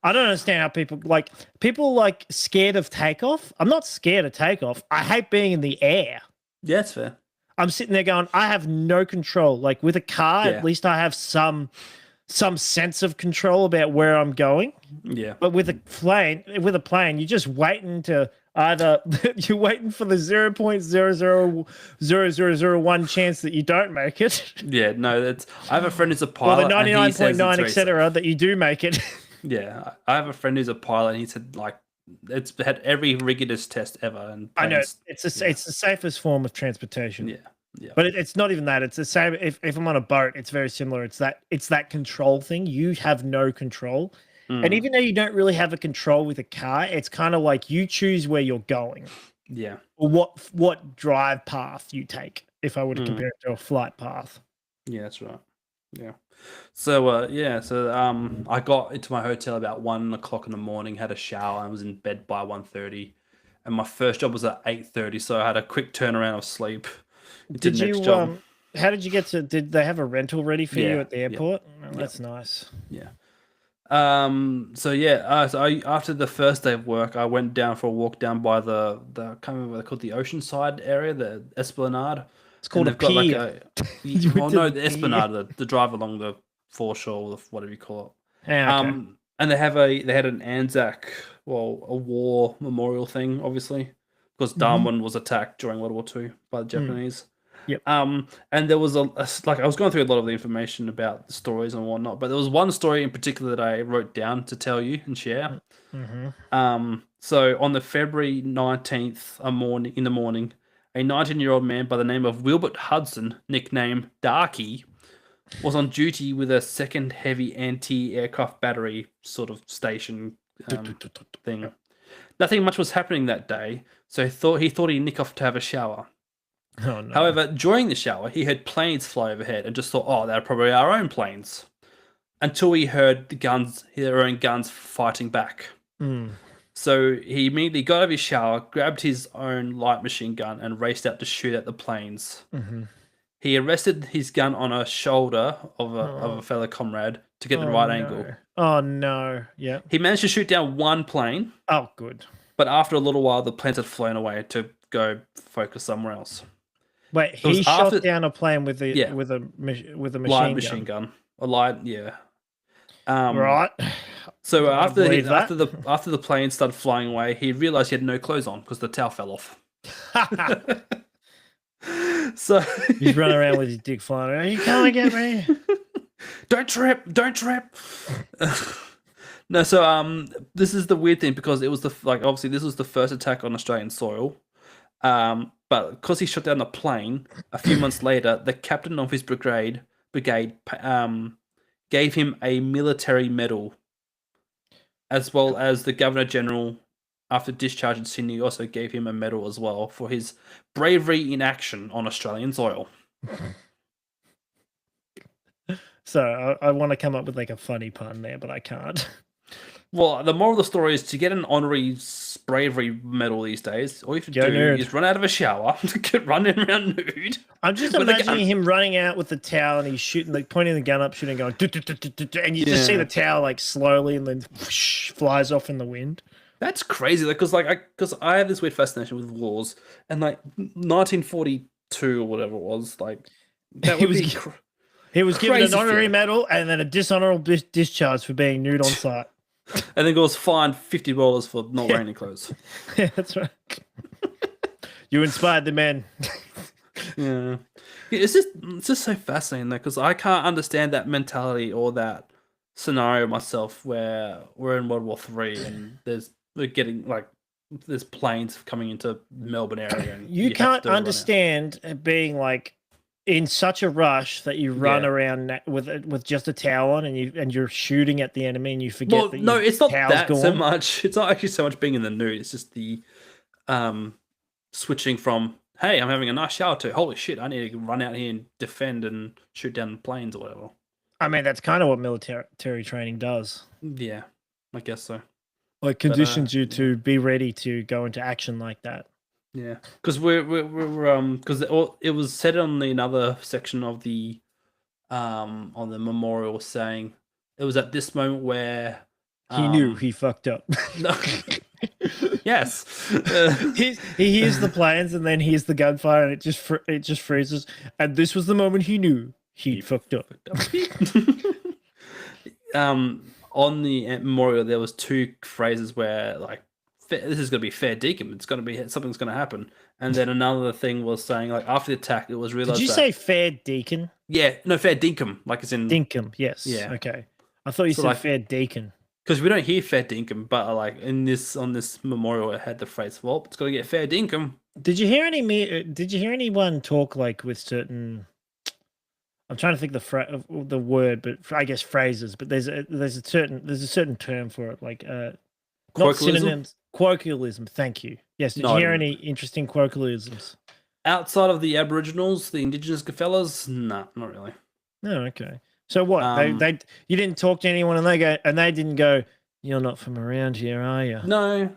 Speaker 2: understand how people like scared of takeoff. I'm not scared of takeoff. I hate being in the air.
Speaker 3: Yeah, that's fair.
Speaker 2: I'm sitting there going, I have no control. Like with a car, at least I have some sense of control about where I'm going.
Speaker 3: Yeah.
Speaker 2: But with a plane, you're just waiting to you're waiting for the 0.00001 chance that you don't make it.
Speaker 3: Yeah, no, I have a friend who's a pilot.
Speaker 2: Or the 99.9 etc. that you do make it.
Speaker 3: Yeah, I have a friend who's a pilot, and he said like it's had every rigorous test ever. And
Speaker 2: I know it's the safest form of transportation.
Speaker 3: Yeah. Yeah.
Speaker 2: But it's not even that. It's the same. If I'm on a boat, it's very similar. It's that control thing. You have no control. And even though you don't really have a control with a car, it's kind of like you choose where you're going.
Speaker 3: Yeah.
Speaker 2: Or what drive path you take, if I were to compare it to a flight path.
Speaker 3: Yeah, that's right. Yeah. So I got into my hotel about 1 o'clock in the morning, had a shower, and was in bed by 1:30. And my first job was at 8:30, so I had a quick turnaround of sleep.
Speaker 2: Did how did you get to? Did they have a rental ready for you at the airport?
Speaker 3: Yeah.
Speaker 2: Oh, that's nice.
Speaker 3: Yeah. So after the first day of work, I went down for a walk down by the I can't remember what they're called, the Oceanside area, the Esplanade.
Speaker 2: It's called a pier.
Speaker 3: The Esplanade, the drive along the foreshore, whatever you call it.
Speaker 2: Yeah, okay.
Speaker 3: And they had an Anzac, well, a war memorial thing, obviously, because Darwin was attacked during World War II by the Japanese.
Speaker 2: Yep.
Speaker 3: And there was like I was going through a lot of the information about the stories and whatnot, but there was one story in particular that I wrote down to tell you and share. So on the February 19th, in the morning, a 19-year-old man by the name of Wilbert Hudson, nicknamed Darky, was on duty with a second heavy anti-aircraft battery sort of station thing. Nothing much was happening that day, so he thought he'd nick off to have a shower.
Speaker 2: Oh, no.
Speaker 3: However, during the shower, he heard planes fly overhead and just thought, oh, they're probably our own planes. Until he heard their own guns fighting back. So he immediately got out of his shower, grabbed his own light machine gun, and raced out to shoot at the planes. He arrested his gun on a shoulder of a fellow comrade to get the right angle.
Speaker 2: Oh, no. Yeah.
Speaker 3: He managed to shoot down one plane.
Speaker 2: Oh, good.
Speaker 3: But after a little while, the planes had flown away to go focus somewhere else.
Speaker 2: Wait, he shot down a plane with a machine
Speaker 3: gun. A light, yeah.
Speaker 2: Right.
Speaker 3: So after the plane started flying away, he realized he had no clothes on because the towel fell off. So
Speaker 2: he's running around with his dick flying around. You can't get me.
Speaker 3: Don't trip! No, so this is the weird thing because it was obviously this was the first attack on Australian soil. But because he shot down the plane, a few months later, the captain of his brigade gave him a military medal, as well as the Governor General, after discharge in Sydney, also gave him a medal as well for his bravery in action on Australian soil.
Speaker 2: So I want to come up with like a funny pun there, but I can't.
Speaker 3: Well, the moral of the story is to get an honorary bravery medal these days, all you have to do is run out of a shower, running around nude.
Speaker 2: I'm just imagining him running out with the towel and he's shooting, like pointing the gun up, shooting, going, and you just see the towel like slowly and then whoosh, flies off in the wind.
Speaker 3: That's crazy, because I have this weird fascination with wars, and like 1942 or whatever it was, like that would be.
Speaker 2: He was given an honorary medal and then a dishonorable discharge for being nude on site.
Speaker 3: And then was fined $50 for not wearing any clothes.
Speaker 2: Yeah, that's right. You inspired the men.
Speaker 3: Yeah, it's just so fascinating, though, because I can't understand that mentality or that scenario myself, where we're in World War III and there's planes coming into Melbourne area. And
Speaker 2: you can't understand being like in such a rush that you run around with just a towel on and you're shooting at the enemy and you forget that. No,
Speaker 3: it's not that so much. It's not actually so much being in the nude. It's just the switching from, hey, I'm having a nice shower, to, holy shit, I need to run out here and defend and shoot down planes or whatever.
Speaker 2: I mean, that's kind of what military training does.
Speaker 3: Yeah, I guess so.
Speaker 2: Like conditions you to be ready to go into action like that.
Speaker 3: Yeah, because because it was said on another section of the on the memorial, saying it was at this moment where
Speaker 2: he knew he fucked up.
Speaker 3: No. Yes,
Speaker 2: he hears the planes and then hears the gunfire and it just freezes. And this was the moment he knew he fucked up.
Speaker 3: On the memorial, there was two phrases where like, this is going to be fair dinkum. It's going to be something's going to happen. And then another thing was saying, like, after the attack, it was realized.
Speaker 2: Did you say fair deacon?
Speaker 3: Yeah, no, fair dinkum, like it's in
Speaker 2: dinkum. Yes. Yeah. Okay. I thought you said like, fair deacon.
Speaker 3: Because we don't hear fair dinkum, but like on this memorial, it had the phrase, "Well, it's got to get fair dinkum."
Speaker 2: Did you hear anyone talk like with certain? I'm trying to think the word, but I guess phrases. But there's a certain term for it, like not synonyms. Colloquialism. Thank you. Yes. Did you hear any interesting colloquialisms
Speaker 3: outside of the Aboriginals, the Indigenous fellas? No, not really.
Speaker 2: No. Okay. So what? They you didn't talk to anyone, and they didn't go, "You're not from around here, are you?"
Speaker 3: No.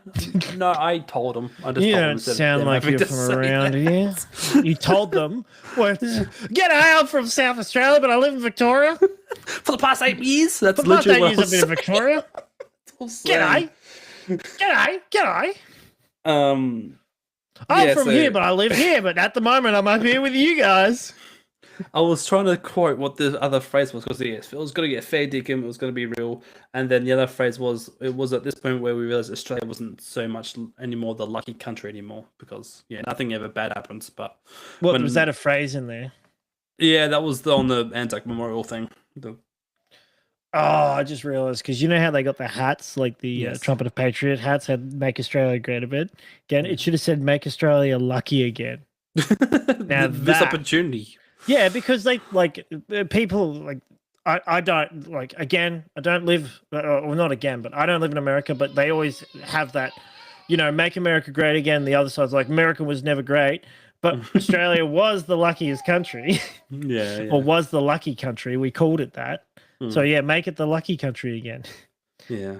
Speaker 3: I told them. I just
Speaker 2: you
Speaker 3: told
Speaker 2: don't sound like you're from around here. You told them, "Well, g'day, I'm from South Australia, but I live in Victoria
Speaker 3: for the past 8 years." That's
Speaker 2: for the past 8 years I've been in Victoria. G'day. I'm from here, but I live here. But at the moment, I'm up here with you guys.
Speaker 3: I was trying to quote what the other phrase was because yes, it was going to get fair dinkum, it was going to be real, and then the other phrase was it was at this point where we realized Australia wasn't so much anymore the lucky country anymore because nothing ever bad happens. But
Speaker 2: What was that a phrase in there?
Speaker 3: Yeah, that was on the Anzac Memorial thing.
Speaker 2: Oh, I just realized because you know how they got the hats, like the Trumpet of Patriot hats, had "Make Australia Great Again." It should have said "Make Australia Lucky Again." Now
Speaker 3: this opportunity.
Speaker 2: Yeah, because they like people like I don't like again. I don't live, well, not again, but I don't live in America. But they always have that, make America great again. The other side's like America was never great, but Australia was the luckiest country.
Speaker 3: Yeah.
Speaker 2: Or was the lucky country. We called it that. So yeah, make it the lucky country again.
Speaker 3: Yeah.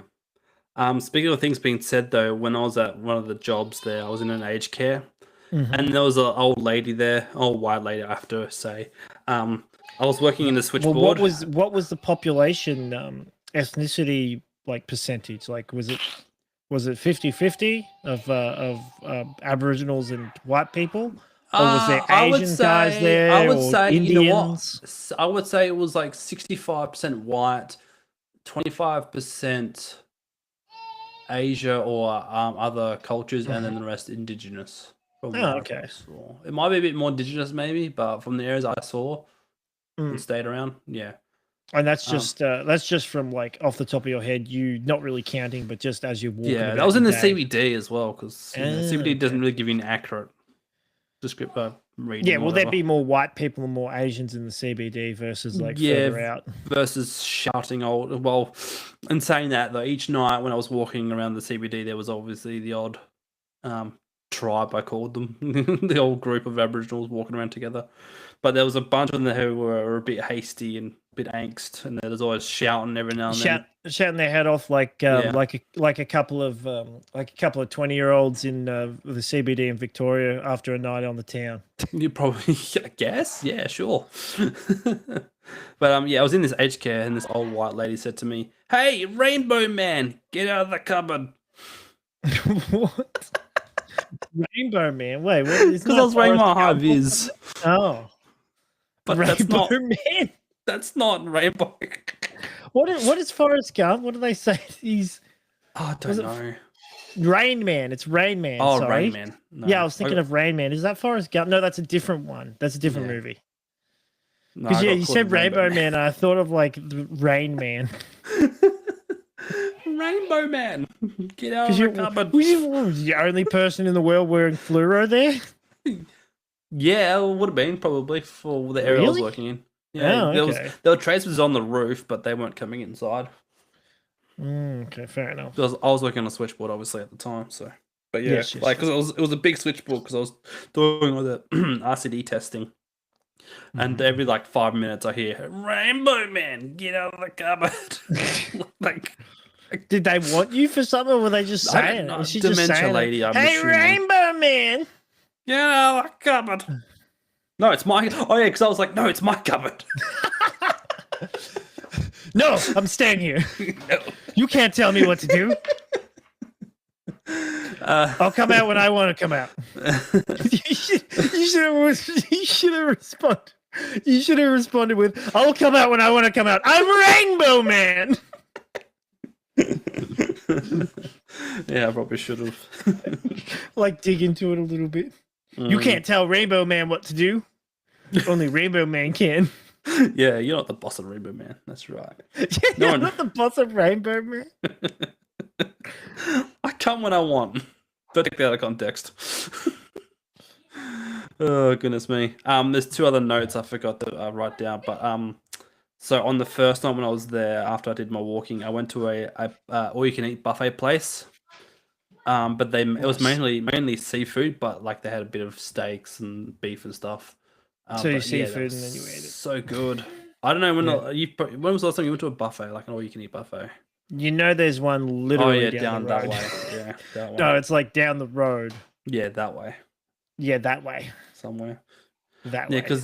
Speaker 3: Speaking of things being said though, when I was at one of the jobs there, I was in an aged care, and there was an old lady there, old white lady, I have to say. I was working in the switchboard.
Speaker 2: Well, what was the population ethnicity like percentage? Like was it 50-50 of Aboriginals and white people? Or was there Asian guys there?
Speaker 3: I would say,
Speaker 2: Indians?
Speaker 3: you know what? I would say it was like 65% white, 25% Asia or other cultures, and then the rest indigenous.
Speaker 2: Okay.
Speaker 3: It might be a bit more indigenous, maybe, but from the areas I saw and stayed around, yeah.
Speaker 2: And that's just from like off the top of your head, you not really counting, but just as you're walking.
Speaker 3: Yeah, that was in the CBD as well, because CBD doesn't really give you an accurate description.
Speaker 2: Yeah, well, there'd be more white people and more Asians in the CBD versus like further out.
Speaker 3: Versus shouting old. Well, and saying that though, each night when I was walking around the CBD, there was obviously the odd tribe, I called them, the old group of Aboriginals walking around together. But there was a bunch of them who were a bit hasty and a bit angst, and there was always shouting every now and then.
Speaker 2: Shouting their head off like a couple of 20-year-olds in the CBD in Victoria after a night on the town.
Speaker 3: You probably, I guess, yeah, sure. But I was in this aged care, and this old white lady said to me, "Hey, Rainbow Man, get out of the cupboard."
Speaker 2: What? Rainbow Man? Wait, what?
Speaker 3: Because I was wearing my high vis.
Speaker 2: Oh,
Speaker 3: but
Speaker 2: Rainbow Man.
Speaker 3: That's not Rainbow.
Speaker 2: What is Forrest Gump? What do they say?
Speaker 3: I don't know.
Speaker 2: Rain Man. It's Rain Man.
Speaker 3: Oh,
Speaker 2: sorry.
Speaker 3: Rain Man. No.
Speaker 2: Yeah, I was thinking of Rain Man. Is that Forrest Gump? No, that's a different one. That's a different movie. Because you said Rainbow Man, and I thought of like the Rain Man.
Speaker 3: Rainbow Man, get out of the cupboard.
Speaker 2: Was you the only person in the world wearing fluoro there?
Speaker 3: Yeah, it would have been probably for the area I was working in. Yeah, there were tracers on the roof, but they weren't coming inside.
Speaker 2: Okay, fair enough.
Speaker 3: I was working on a switchboard, obviously, at the time. So, but yeah,
Speaker 2: yes,
Speaker 3: because it was a big switchboard because I was doing all the RCD testing, and every like 5 minutes I hear "Rainbow Man, get out of the cupboard." Like,
Speaker 2: did they want you for something, or were they just saying it? Was she just saying
Speaker 3: lady, I'm
Speaker 2: "Hey,
Speaker 3: assuming.
Speaker 2: Rainbow Man,
Speaker 3: get out of the cupboard." No, it's my. Oh yeah, because I was like, no, it's my cupboard.
Speaker 2: No, I'm staying here. No. You can't tell me what to do. I'll come out when I want to come out. You should have responded. You should have responded with, "I'll come out when I want to come out. I'm Rainbow Man."
Speaker 3: Yeah, I probably should have.
Speaker 2: Like dig into it a little bit. You can't tell Rainbow Man what to do. Only Rainbow Man can.
Speaker 3: Yeah, you're not the boss of Rainbow Man. That's right.
Speaker 2: You're not the boss of Rainbow Man.
Speaker 3: I come when I want. Don't take that out of context. Oh, goodness me. There's two other notes I forgot to write down. But so on the first night when I was there, after I did my walking, I went to a all-you-can-eat buffet place. But it was mainly seafood, but like they had a bit of steaks and beef and stuff.
Speaker 2: So you seafood and then you ate it.
Speaker 3: So good. I don't know when when was the last time you went to a buffet, like an all-you-can-eat buffet?
Speaker 2: You know, there's one literally
Speaker 3: down
Speaker 2: the road.
Speaker 3: that way. Yeah, that way.
Speaker 2: No, it's like down the road.
Speaker 3: Yeah, that way.
Speaker 2: Yeah, that way.
Speaker 3: Somewhere.
Speaker 2: That way.
Speaker 3: Yeah, because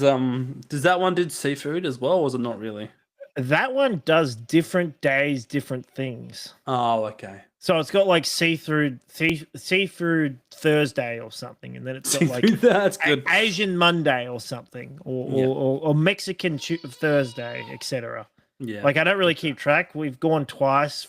Speaker 3: does that one did seafood as well, or was it not really?
Speaker 2: That one does different days, different things.
Speaker 3: Oh, okay.
Speaker 2: So it's got like seafood Thursday or something, and then it's got like
Speaker 3: That's good.
Speaker 2: Asian Monday or something, or Mexican Thursday, etc.
Speaker 3: Yeah.
Speaker 2: Like I don't really keep track. We've gone once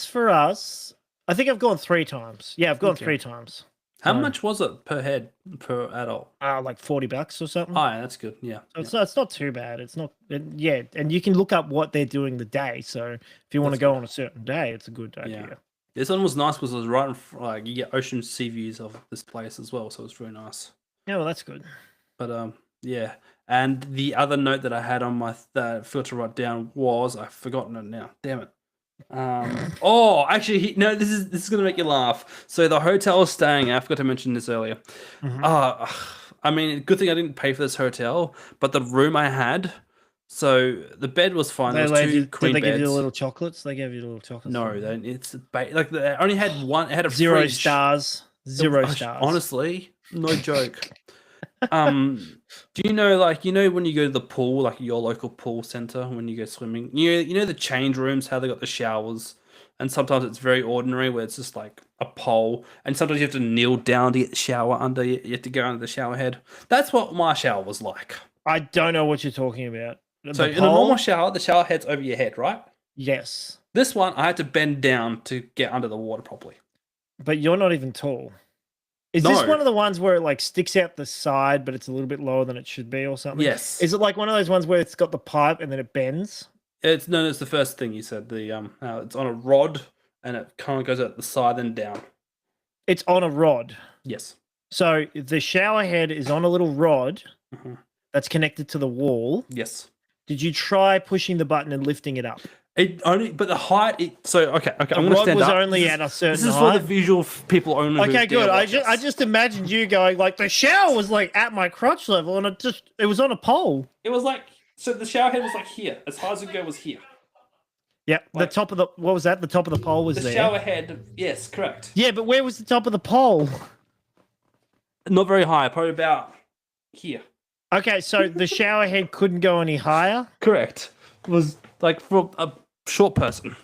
Speaker 2: for us. I think I've gone 3 times. Yeah, I've gone 3 times.
Speaker 3: How much was it per head per adult?
Speaker 2: Like $40 or something.
Speaker 3: Oh, yeah, that's good. Yeah.
Speaker 2: So it's not too bad. It's not. Yeah, and you can look up what they're doing the day. So if you want to go on a certain day, it's a good idea.
Speaker 3: Yeah. This one was nice because it was right in like you get ocean sea views of this place as well, so it's really nice.
Speaker 2: Yeah, well, that's good.
Speaker 3: But yeah. And the other note that I had on my filter write down was I've forgotten it now. Damn it. Actually, no. This is gonna make you laugh. So the hotel I was staying at, I forgot to mention this earlier. I mean, good thing I didn't pay for this hotel, but the room I had. So the bed was fine. There was 2 queen
Speaker 2: did they
Speaker 3: beds.
Speaker 2: give you the little chocolates? They gave you the little chocolates.
Speaker 3: No, it's like they only had one. It had a
Speaker 2: 0
Speaker 3: fridge.
Speaker 2: stars. 0 stars.
Speaker 3: Honestly, no joke. Do you know, like, when you go to the pool, like your local pool center, when you go swimming, you know the change rooms, how they got the showers, and sometimes it's very ordinary where it's just like a pole, and sometimes you have to kneel down to get the shower under. You have to go under the shower head. That's what my shower was like.
Speaker 2: I don't know what you're talking about.
Speaker 3: So in a normal shower, the shower head's over your head, right?
Speaker 2: Yes.
Speaker 3: This one, I had to bend down to get under the water properly.
Speaker 2: But you're not even tall. Is this one of the ones where it like sticks out the side, but it's a little bit lower than it should be or something?
Speaker 3: Yes.
Speaker 2: Is it like one of those ones where it's got the pipe and then it bends?
Speaker 3: It's the first thing you said. The it's on a rod and it kind of goes at the side and down.
Speaker 2: It's on a rod.
Speaker 3: Yes.
Speaker 2: So the shower head is on a little rod that's connected to the wall.
Speaker 3: Yes.
Speaker 2: Did you try pushing the button and lifting it up?
Speaker 3: But the height. Okay. I'm
Speaker 2: The
Speaker 3: going to
Speaker 2: rod
Speaker 3: stand
Speaker 2: was
Speaker 3: up.
Speaker 2: only at a certain
Speaker 3: This is
Speaker 2: height.
Speaker 3: for the visual people only.
Speaker 2: Okay, good. I just imagined you going like the shower was like at my crotch level, and it was on a pole.
Speaker 3: It was like the shower head was like here, as high as it go was here.
Speaker 2: Yeah, the top of the what was that? The top of the pole was
Speaker 3: The
Speaker 2: there.
Speaker 3: shower head. Yes, correct.
Speaker 2: Yeah, but where was the top of the pole?
Speaker 3: Not very high. Probably about here.
Speaker 2: Okay, so the shower head couldn't go any higher.
Speaker 3: Correct. It was like for a short person,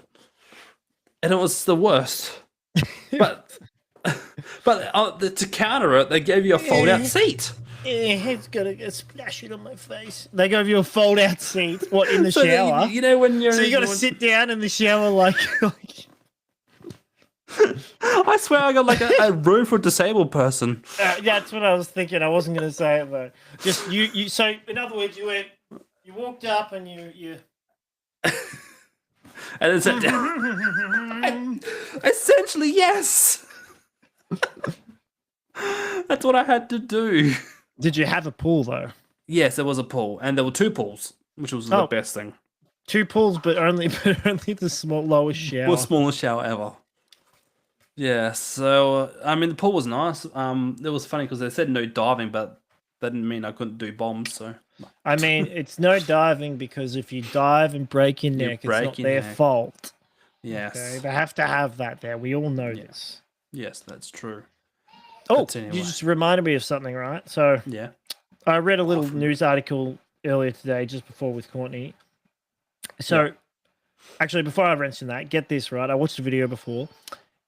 Speaker 3: and it was the worst. But to counter it, they gave you a fold-out seat.
Speaker 2: Yeah, it's gonna splash it on my face. They gave you a fold-out seat. What in the shower?
Speaker 3: You know when you're.
Speaker 2: So you got to sit down in the shower like.
Speaker 3: I swear I got like a room for a disabled person.
Speaker 2: Yeah, that's what I was thinking. I wasn't going to say it though. Just you. So in other words, you walked up and you.
Speaker 3: And then sat down. Essentially, yes. That's what I had to do.
Speaker 2: Did you have a pool though?
Speaker 3: Yes, there was a pool, and there were 2 pools, which was the best thing.
Speaker 2: 2 pools, but only the lowest shower.
Speaker 3: The smallest shower ever. Yeah, so I mean the pool was nice. It was funny because they said no diving, but that didn't mean I couldn't do bombs. So
Speaker 2: I mean, it's no diving because if you dive and break your neck, it's not their fault.
Speaker 3: Yes,
Speaker 2: okay? They have to have that there. We all know this.
Speaker 3: Yes, that's true.
Speaker 2: Oh, you just reminded me of something, right? So
Speaker 3: yeah,
Speaker 2: I read a little news article earlier today, just before with Courtney. So actually, before I mention that, get this right. I watched a video before.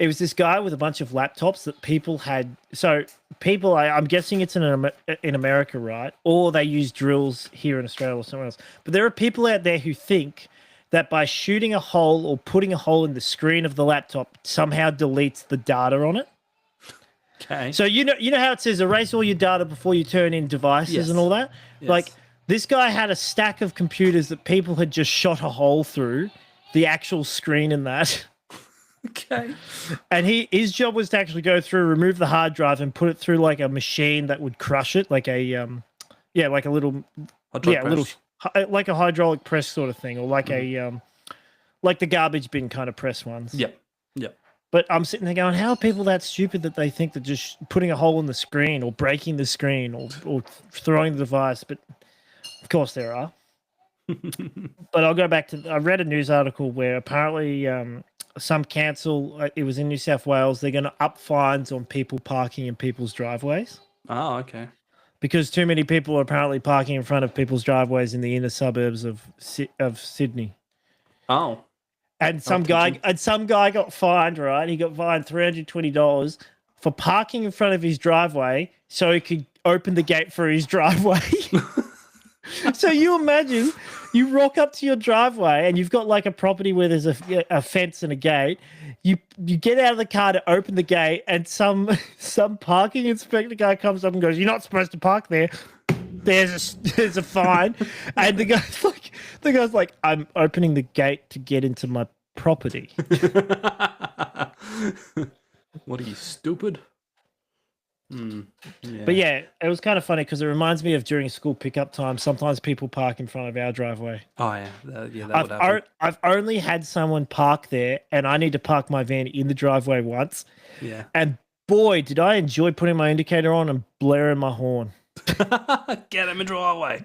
Speaker 2: It was this guy with a bunch of laptops that people had. So people, I'm guessing it's in America, right? Or they use drills here in Australia or somewhere else. But there are people out there who think that by shooting a hole or putting a hole in the screen of the laptop somehow deletes the data on it.
Speaker 3: Okay.
Speaker 2: So you know how it says erase all your data before you turn in devices and all that?
Speaker 3: Yes.
Speaker 2: Like this guy had a stack of computers that people had just shot a hole through the actual screen in that.
Speaker 3: Okay.
Speaker 2: And his job was to actually go through, remove the hard drive, and put it through like a machine that would crush it, like a like a little like a hydraulic press sort of thing, or like a like the garbage bin kind of press ones.
Speaker 3: Yep.
Speaker 2: But I'm sitting there going, how are people that stupid that they think that just putting a hole in the screen or breaking the screen or throwing the device? But of course there are. But I'll go back to, I read a news article where apparently some council, it was in New South Wales, they're going to up fines on people parking in people's driveways.
Speaker 3: Oh, okay.
Speaker 2: because too many people are apparently parking in front of people's driveways in the inner suburbs of Sydney.
Speaker 3: Oh,
Speaker 2: And some guy got fined, right? He got fined $320 for parking in front of his driveway so he could open the gate for his driveway. So you imagine you rock up to your driveway and you've got like a property where there's a fence and a gate. You get out of the car to open the gate, and some parking inspector guy comes up and goes, "You're not supposed to park there. There's a fine." And the guy's like, "I'm opening the gate to get into my property."
Speaker 3: What are you, stupid? Yeah.
Speaker 2: But yeah, it was kind of funny because it reminds me of during school pickup time. Sometimes people park in front of our driveway.
Speaker 3: Oh yeah, that would happen.
Speaker 2: I've only had someone park there, and I need to park my van in the driveway once.
Speaker 3: Yeah.
Speaker 2: And boy, did I enjoy putting my indicator on and blaring my horn.
Speaker 3: Get him a driveway.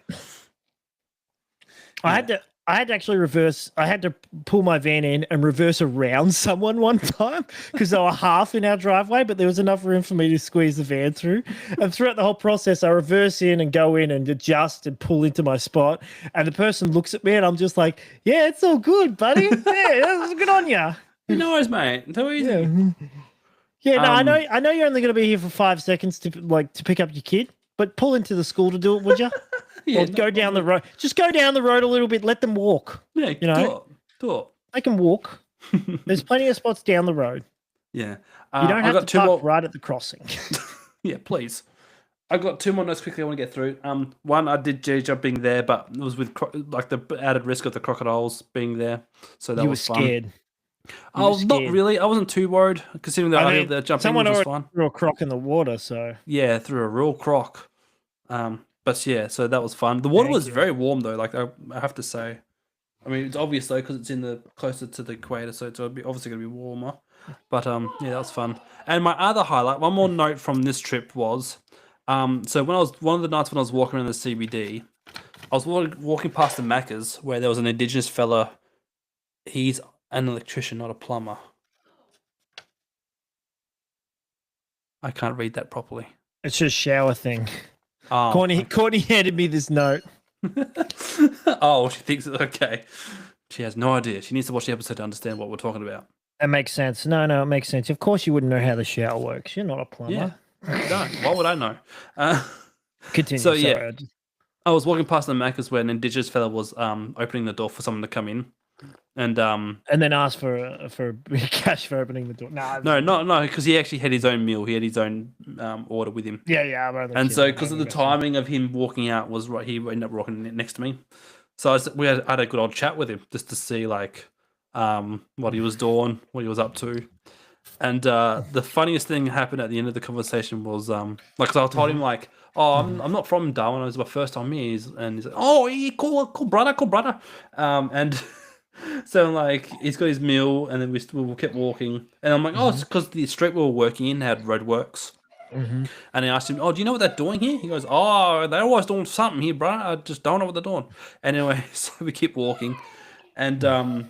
Speaker 2: I had to actually reverse. I had to pull my van in and reverse around someone one time because they were half in our driveway, but there was enough room for me to squeeze the van through. And throughout the whole process, I reverse in and go in and adjust and pull into my spot. And the person looks at me and I'm just like, "Yeah, it's all good, buddy. Yeah, that's good on you."
Speaker 3: No worries, mate. Too easy.
Speaker 2: Yeah, no, I know you're only going to be here for 5 seconds to pick up your kid, but pull into the school to do it, would you?
Speaker 3: Yeah,
Speaker 2: or go down the road. Just go down the road a little bit. Let them walk.
Speaker 3: Yeah,
Speaker 2: you know,
Speaker 3: do it.
Speaker 2: They can walk. There's plenty of spots down the road.
Speaker 3: Yeah,
Speaker 2: you don't have to park right at the crossing.
Speaker 3: Yeah, please. I've got two more notes quickly I want to get through. One, I did G jumping there, but it was with like the added risk of the crocodiles being there, so that was fun.
Speaker 2: Scared.
Speaker 3: Oh, not really. I wasn't too worried considering the idea of the jumping was fun.
Speaker 2: Threw a croc in the water, so
Speaker 3: yeah, threw a real croc. But yeah, so that was fun. The water was very warm though. Like I have to say, I mean it's obvious though because it's in the closer to the equator, so it's obviously going to be warmer. But yeah, that was fun. And my other highlight, one more note from this trip was, so when I was one of the nights when I was walking around the CBD, I was walking past the Macca's where there was an Indigenous fella. He's an electrician, not a plumber. I can't read that properly.
Speaker 2: It's just shower thing.
Speaker 3: Oh,
Speaker 2: Courtney handed me this note.
Speaker 3: Oh, she thinks it's okay. She has no idea. She needs to watch the episode to understand what we're talking about.
Speaker 2: That makes sense. No, it makes sense. Of course you wouldn't know how the shower works. You're not a plumber.
Speaker 3: Yeah, no. Why would I know?
Speaker 2: Continue.
Speaker 3: So yeah, I was walking past the Macca's where an Indigenous fella was opening the door for someone to come in. And
Speaker 2: then ask for cash for opening the door.
Speaker 3: No, because he actually had his own meal. He had his own order with him.
Speaker 2: Yeah.
Speaker 3: And so, because of the timing of him walking out, was right. He ended up walking next to me. So we had a good old chat with him just to see like what he was doing, what he was up to. And the funniest thing happened at the end of the conversation was like, so I told him like, "Oh, I'm not from Darwin. It was my first time here." And he's like, "Oh, yeah, cool brother." And so like he's got his meal, and then we kept walking, and I'm like, "Oh, it's because the street we were working in had roadworks." And I asked him, "Oh, do you know what they're doing here?" He goes, "Oh, they're always doing something here, bro. I just don't know what they're doing." And anyway, so we keep walking, and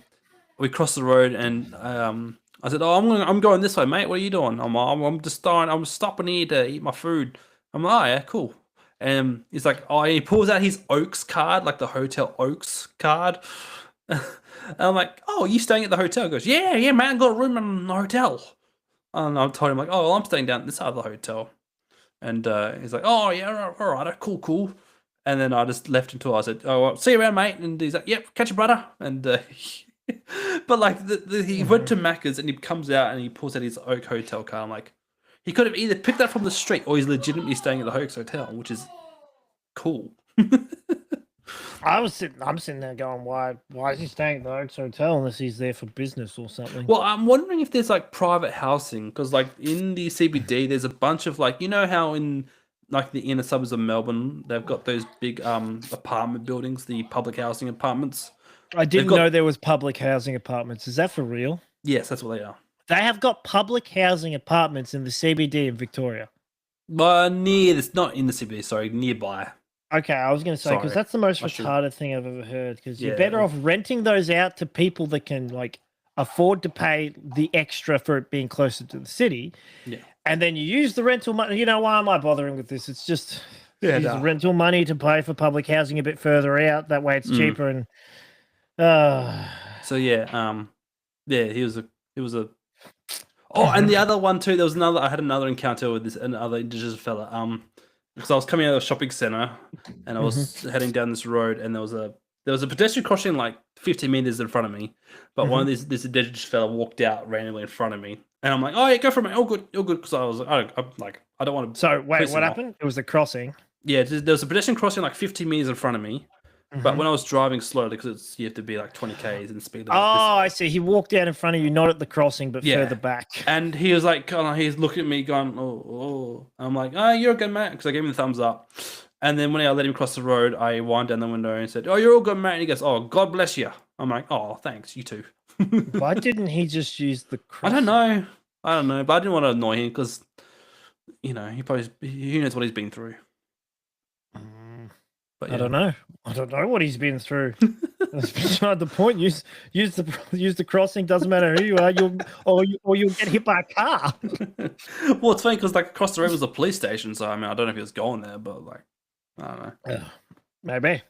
Speaker 3: we cross the road, and I said, "Oh, I'm going this way, mate. What are you doing?" I'm stopping here to eat my food. I'm like, "Oh yeah, cool." And he's like, "Oh," he pulls out his Oaks card, like the Hotel Oaks card. And I'm like, "Oh, you staying at the hotel?" He goes, yeah, man, got a room in the hotel. And I told him like, "Oh, well, I'm staying down this side of the hotel." And he's like, "Oh yeah, all right, cool." And then I just left until I said, "Oh, well, see you around, mate." And he's like, "Yep, catch you, brother." And but like he went to Macca's and he comes out and he pulls out his Oak Hotel card. I'm like, he could have either picked that from the street or he's legitimately staying at the Oaks Hotel, which is cool.
Speaker 2: I'm sitting there going, why is he staying at the Oaks Hotel unless he's there for business or something?
Speaker 3: Well, I'm wondering if there's like private housing because like in the CBD, there's a bunch of like, you know how in like the inner suburbs of Melbourne, they've got those big apartment buildings, the public housing apartments.
Speaker 2: I didn't know there was public housing apartments. Is that for real?
Speaker 3: Yes, that's what they are.
Speaker 2: They have got public housing apartments in the CBD in Victoria.
Speaker 3: It's not in the CBD, sorry, nearby.
Speaker 2: Okay, I was going to say, because that's the most retarded thing I've ever heard, because you're better off renting those out to people that can, like, afford to pay the extra for it being closer to the city. Yeah. And then you use the rental money. You know, why am I bothering with this? It's just, use the rental money to pay for public housing a bit further out. That way, it's cheaper. And
Speaker 3: so yeah, he was a. Oh, and the other one too. I had another encounter with another indigenous fella. Because I was coming out of a shopping center and I was heading down this road, and there was a pedestrian crossing like 50 meters in front of me, but one of this indigenous fella walked out randomly in front of me, and I'm like, oh yeah, go for it, all good, because I was I don't want to.
Speaker 2: So wait, what happened? It was the crossing.
Speaker 3: Yeah, there was a pedestrian crossing like 50 meters in front of me. But when I was driving slowly, because you have to be like 20 k's in speed.
Speaker 2: I see. He walked out in front of you, not at the crossing, but further back.
Speaker 3: And he was like, he's looking at me, going, "Oh." I'm like, "Oh, you're a good mate," because I gave him the thumbs up. And then when I let him cross the road, I wind down the window and said, "Oh, you're all good, mate." And he goes, "Oh, God bless you." I'm like, "Oh, thanks, you too."
Speaker 2: Why didn't he just use the crossing?
Speaker 3: I don't know, but I didn't want to annoy him because, he knows what he's been through. But, yeah.
Speaker 2: I don't know what he's been through. That's beside the point. Use the crossing. Doesn't matter who you are. You'll get hit by a car.
Speaker 3: Well, it's funny because like across the road was a police station. So I mean, I don't know if he was going there, but like, I don't know.
Speaker 2: Maybe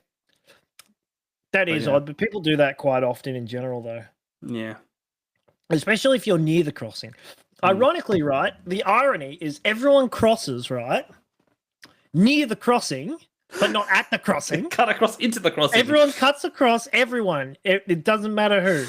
Speaker 2: that is odd, but people do that quite often in general, though.
Speaker 3: Yeah,
Speaker 2: especially if you're near the crossing. Ironically, right? The irony is everyone crosses right near the crossing. But not at the crossing.
Speaker 3: Cut across into the crossing.
Speaker 2: Everyone cuts across. Everyone. It doesn't matter who.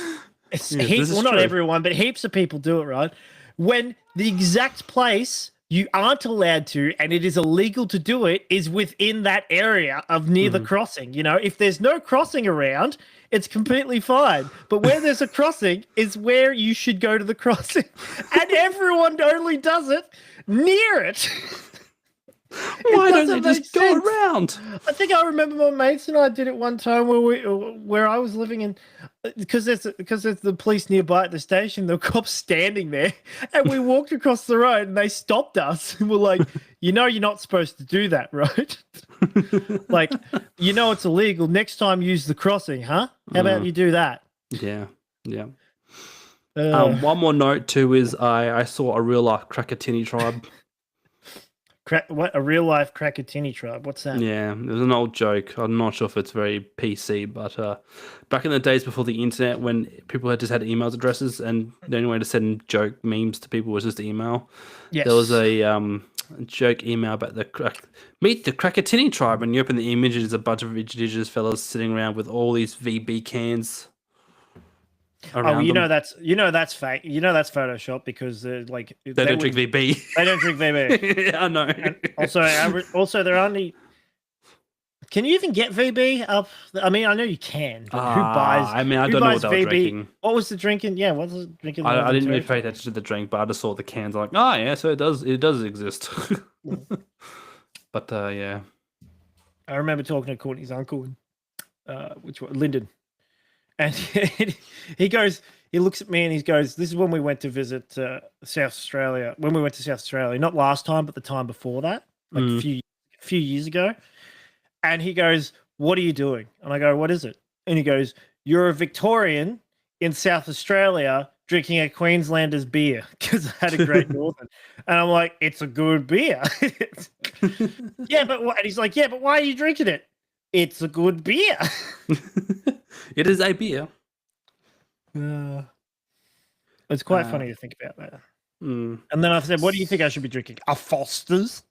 Speaker 2: It's not everyone, but heaps of people do it, right? When the exact place you aren't allowed to, and it is illegal to do it, is within that area of near the crossing. If there's no crossing around, it's completely fine. But where there's a crossing is where you should go to the crossing. And everyone only does it near it.
Speaker 3: Why don't they just go around?
Speaker 2: I think I remember my mates and I did it one time where I was living in, because there's the police nearby at the station. The cops standing there, and we walked across the road, and they stopped us and were like, "You're not supposed to do that, right? Like, it's illegal. Next time, use the crossing, huh? How about you do that?"
Speaker 3: Yeah. One more note too is I saw a real life Krakatini tribe.
Speaker 2: What, a real life Krakatini tribe? What's that?
Speaker 3: Yeah, it was an old joke. I'm not sure if it's very PC, but back in the days before the internet, when people had email addresses and the only way to send joke memes to people was just email. Yes. There was a joke email about meet the Krakatini tribe, and you open the image, there's a bunch of indigenous fellas sitting around with all these VB cans.
Speaker 2: That's fake. That's Photoshop because they're like
Speaker 3: they don't drink VB.
Speaker 2: They don't drink VB.
Speaker 3: Yeah, I know.
Speaker 2: And also, they're only. Can you even get VB up? I mean, I know you can. But who buys?
Speaker 3: I mean, I don't know what they were drinking.
Speaker 2: What was the drinking? Yeah, what was the drinking?
Speaker 3: I didn't really pay attention to the drink, but I just saw the cans. I'm like, yeah, so it does exist. But yeah, I
Speaker 2: remember talking to Courtney's uncle, which was Lyndon. And he looks at me and he goes, "This is when we went to visit South Australia. When we went to South Australia, not last time, but the time before that, like a few years ago." And he goes, "What are you doing?" And I go, "What is it?" And he goes, "You're a Victorian in South Australia drinking a Queenslander's beer," because I had a Great Northern. And I'm like, "It's a good beer." Yeah, but what? And he's like, "Yeah, but why are you drinking it?" "It's a good beer."
Speaker 3: It is a beer.
Speaker 2: It's quite funny to think about that. And then I said, "What do you think I should be drinking?" "A Foster's."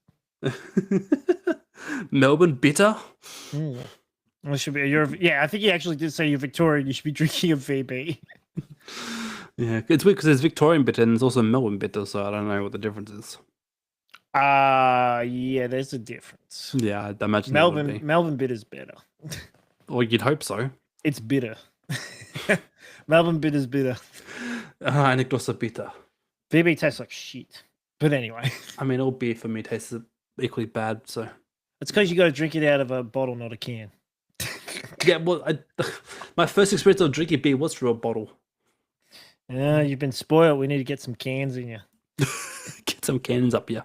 Speaker 3: Melbourne bitter.
Speaker 2: Well, should be. I think he actually did say you're Victorian. You should be drinking a VB.
Speaker 3: Yeah, it's weird because there's Victorian bitter and there's also Melbourne bitter, so I don't know what the difference is.
Speaker 2: Yeah, there's a difference.
Speaker 3: Yeah, I imagine
Speaker 2: Melbourne bitter's better.
Speaker 3: Well, you'd hope so.
Speaker 2: It's bitter. Melbourne bitter's bitter.
Speaker 3: And it's also bitter.
Speaker 2: VB tastes like shit. But anyway.
Speaker 3: I mean, all beer for me tastes equally bad, so.
Speaker 2: It's because you got to drink it out of a bottle, not a can.
Speaker 3: Yeah, well, my first experience of drinking beer was through a bottle.
Speaker 2: Yeah, you've been spoiled. We need to get some cans in you.
Speaker 3: Get some cans up here.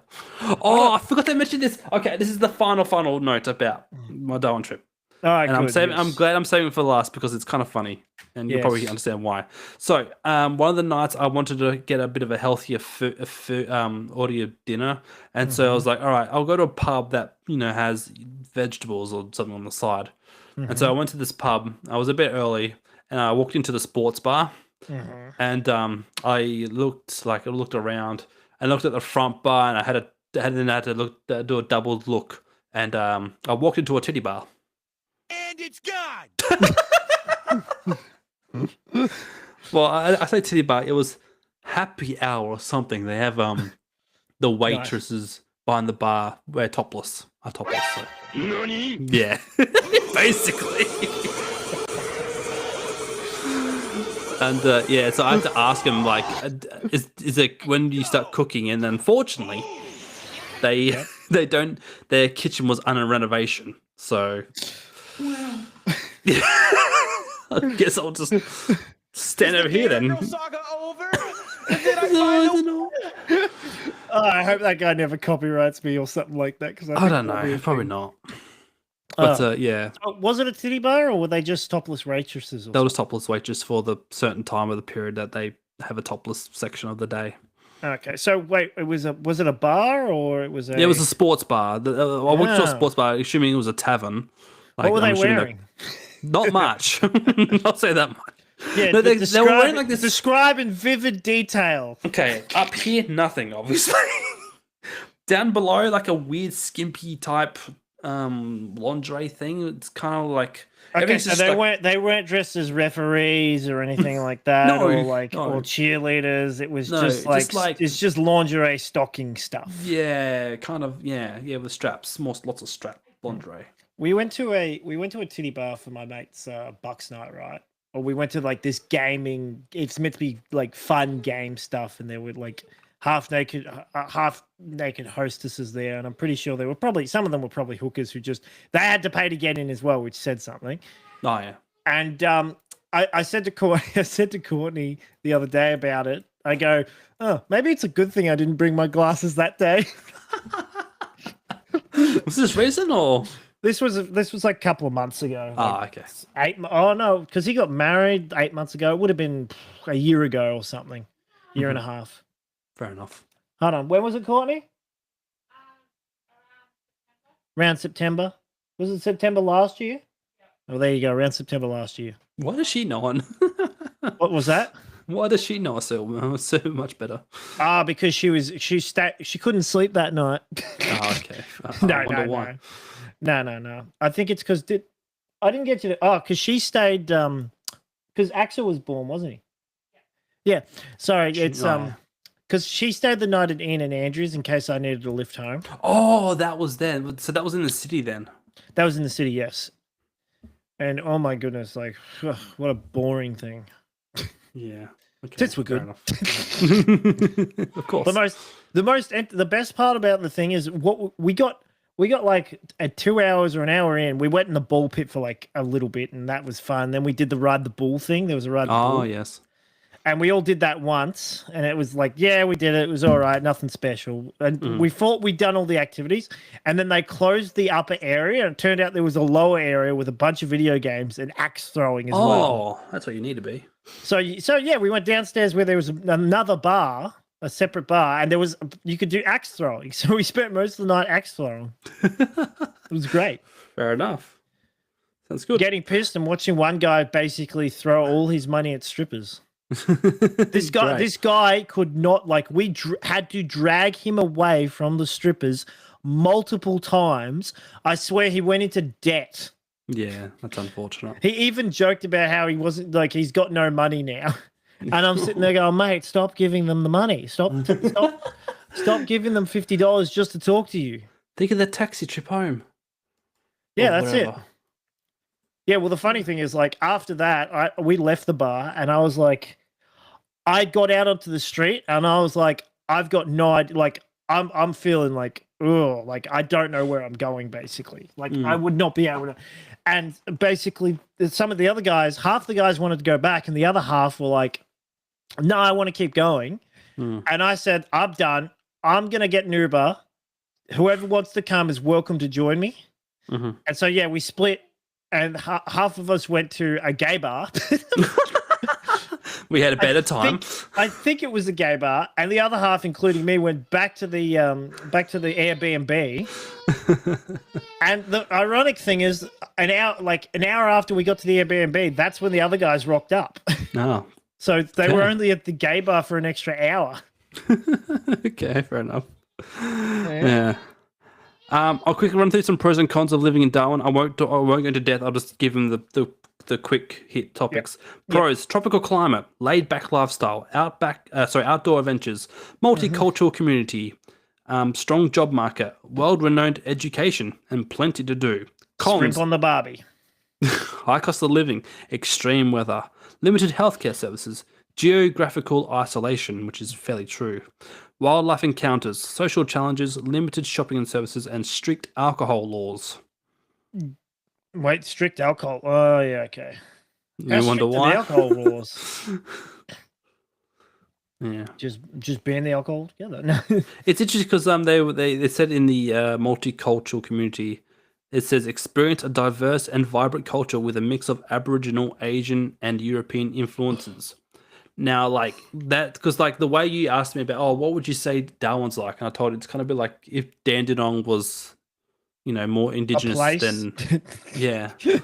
Speaker 3: Oh, I forgot to mention this. Okay, this is the final note about my Darwin trip.
Speaker 2: All right,
Speaker 3: And I'm
Speaker 2: good,
Speaker 3: saving. I'm
Speaker 2: yes.
Speaker 3: glad I'm saving it for last because it's kind of funny, and you'll probably
Speaker 2: Yes.
Speaker 3: understand why. So, one of the nights I wanted to get a bit of a healthier audio dinner, and so I was like, all right, I'll go to a pub that has vegetables or something on the side. And so I went to this pub. I was a bit early, and I walked into the sports bar, and I looked around and looked at the front bar, and I had to do a double look, and I walked into a titty bar.
Speaker 4: And it's gone.
Speaker 3: Well, I say titty bar. It was happy hour or something. They have the waitresses behind the bar are topless. So. Yeah, basically. And yeah, so I had to ask him like, is it when do you start cooking? And unfortunately, they don't. Their kitchen was under renovation, so. Well. I guess I'll just stand over here then.
Speaker 4: Saga over? And then I find
Speaker 2: I hope that guy never copyrights me or something like that. Because
Speaker 3: I don't know. Probably not. But yeah.
Speaker 2: Was it a titty bar or were they just topless waitresses?
Speaker 3: They were just topless waitresses for the certain time of the period that they have a topless section of the day.
Speaker 2: Okay, so wait, was it a bar or it was a?
Speaker 3: Yeah, it was a sports bar. I went to a sports bar, assuming it was a tavern.
Speaker 2: What were they wearing?
Speaker 3: Not much. I'll say that much.
Speaker 2: Yeah,
Speaker 3: no, they were wearing like this.
Speaker 2: Describe in vivid detail.
Speaker 3: Okay, up here, nothing, obviously. Down below, like a weird skimpy type lingerie thing. It's kind of like.
Speaker 2: Okay, so they weren't dressed as referees or anything like that, or cheerleaders. It was just like it's just lingerie stocking stuff.
Speaker 3: Yeah, kind of. Yeah, with straps, lots of strap lingerie.
Speaker 2: We went to a titty bar for my mate's Bucks night, right? Or we went to like this gaming. It's meant to be like fun game stuff, and there were like half naked hostesses there, and I'm pretty sure they were some of them were probably hookers who they had to pay to get in as well, which said something.
Speaker 3: Oh yeah.
Speaker 2: And I said to Courtney the other day about it. I go, oh, maybe it's a good thing I didn't bring my glasses that day.
Speaker 3: Was this recent or?
Speaker 2: This was like a couple of months ago.
Speaker 3: Okay.
Speaker 2: Oh no, because he got married 8 months ago. It would have been a year ago or something, year and a half.
Speaker 3: Fair enough.
Speaker 2: Hold on, when was it, Courtney? Around September. Was it September last year? Oh, there you go. Around September last year.
Speaker 3: Why does she know?
Speaker 2: What was that?
Speaker 3: Why does she know so much better?
Speaker 2: Because she couldn't sleep that night.
Speaker 3: Oh, okay.
Speaker 2: No. I think it's because I didn't get to because she stayed because Axel was born, wasn't he? Yeah. Sorry, it's because she stayed the night at Ian and Andrew's in case I needed a lift home.
Speaker 3: Oh, that was then. So that was in the city then.
Speaker 2: That was in the city, yes. And oh my goodness, like what a boring thing.
Speaker 3: Yeah. Okay,
Speaker 2: tits were good.
Speaker 3: Of course.
Speaker 2: The best part about the thing is what we got like at 2 hours or an hour in, we went in the ball pit for like a little bit and that was fun. Then we did the ride the bull thing. There was a ride the bull.
Speaker 3: Oh, yes.
Speaker 2: And we all did that once and it was like, yeah, we did it. It was all right. Nothing special. And we thought we'd done all the activities and then they closed the upper area and it turned out there was a lower area with a bunch of video games and axe throwing as well.
Speaker 3: Oh, that's what you need to be.
Speaker 2: So yeah, we went downstairs where there was another bar, a separate bar, and you could do axe throwing. So we spent most of the night axe throwing. It was great.
Speaker 3: Fair enough. Sounds good.
Speaker 2: Getting pissed and watching one guy basically throw all his money at strippers. This guy could not had to drag him away from the strippers multiple times. I swear he went into debt.
Speaker 3: Yeah, that's unfortunate.
Speaker 2: He even joked about how he wasn't he's got no money now. And I'm sitting there going, mate, stop giving them the money. Stop giving them $50 just to talk to you.
Speaker 3: Think of the taxi trip home.
Speaker 2: Yeah, that's it. Yeah, well, the funny thing is, after that, we left the bar, and I was like, I got out onto the street, and I was like, I've got no idea. I'm feeling I don't know where I'm going. Basically, I would not be able to. And basically, some of the other guys, half the guys wanted to go back, and the other half were like, no, I want to keep going. And I said, I'm done. I'm gonna get an Uber. Whoever wants to come is welcome to join me. And so yeah, we split. and half of us went to a gay bar.
Speaker 3: We had a better time.
Speaker 2: I think it was a gay bar, and the other half, including me, went back to the Airbnb. And the ironic thing is, an hour after we got to the Airbnb, that's when the other guys rocked up.
Speaker 3: Oh,
Speaker 2: So they were only at the gay bar for an extra hour.
Speaker 3: okay, fair enough. Yeah. I'll quickly run through some pros and cons of living in Darwin. I won't go into depth. I'll just give them the quick hit topics. Yep. Pros: tropical climate, laid back lifestyle, outdoor adventures, multicultural community, strong job market, world renowned education, and plenty to do. Cons:
Speaker 2: Shrimp on the Barbie.
Speaker 3: high cost of living, extreme weather, limited healthcare services, geographical isolation, which is fairly true, wildlife encounters, social challenges, limited shopping and services, and strict alcohol laws.
Speaker 2: Wait, strict alcohol. Oh, yeah, okay.
Speaker 3: You wonder why?
Speaker 2: The alcohol laws.
Speaker 3: Yeah,
Speaker 2: just ban the alcohol together. No.
Speaker 3: it's interesting because they said in the multicultural community, it says experience a diverse and vibrant culture with a mix of Aboriginal, Asian, and European influences. Now, like that, because like the way you asked me about, what would you say Darwin's like, and I told you it's kind of a bit like if Dandenong was, more indigenous than, yeah. It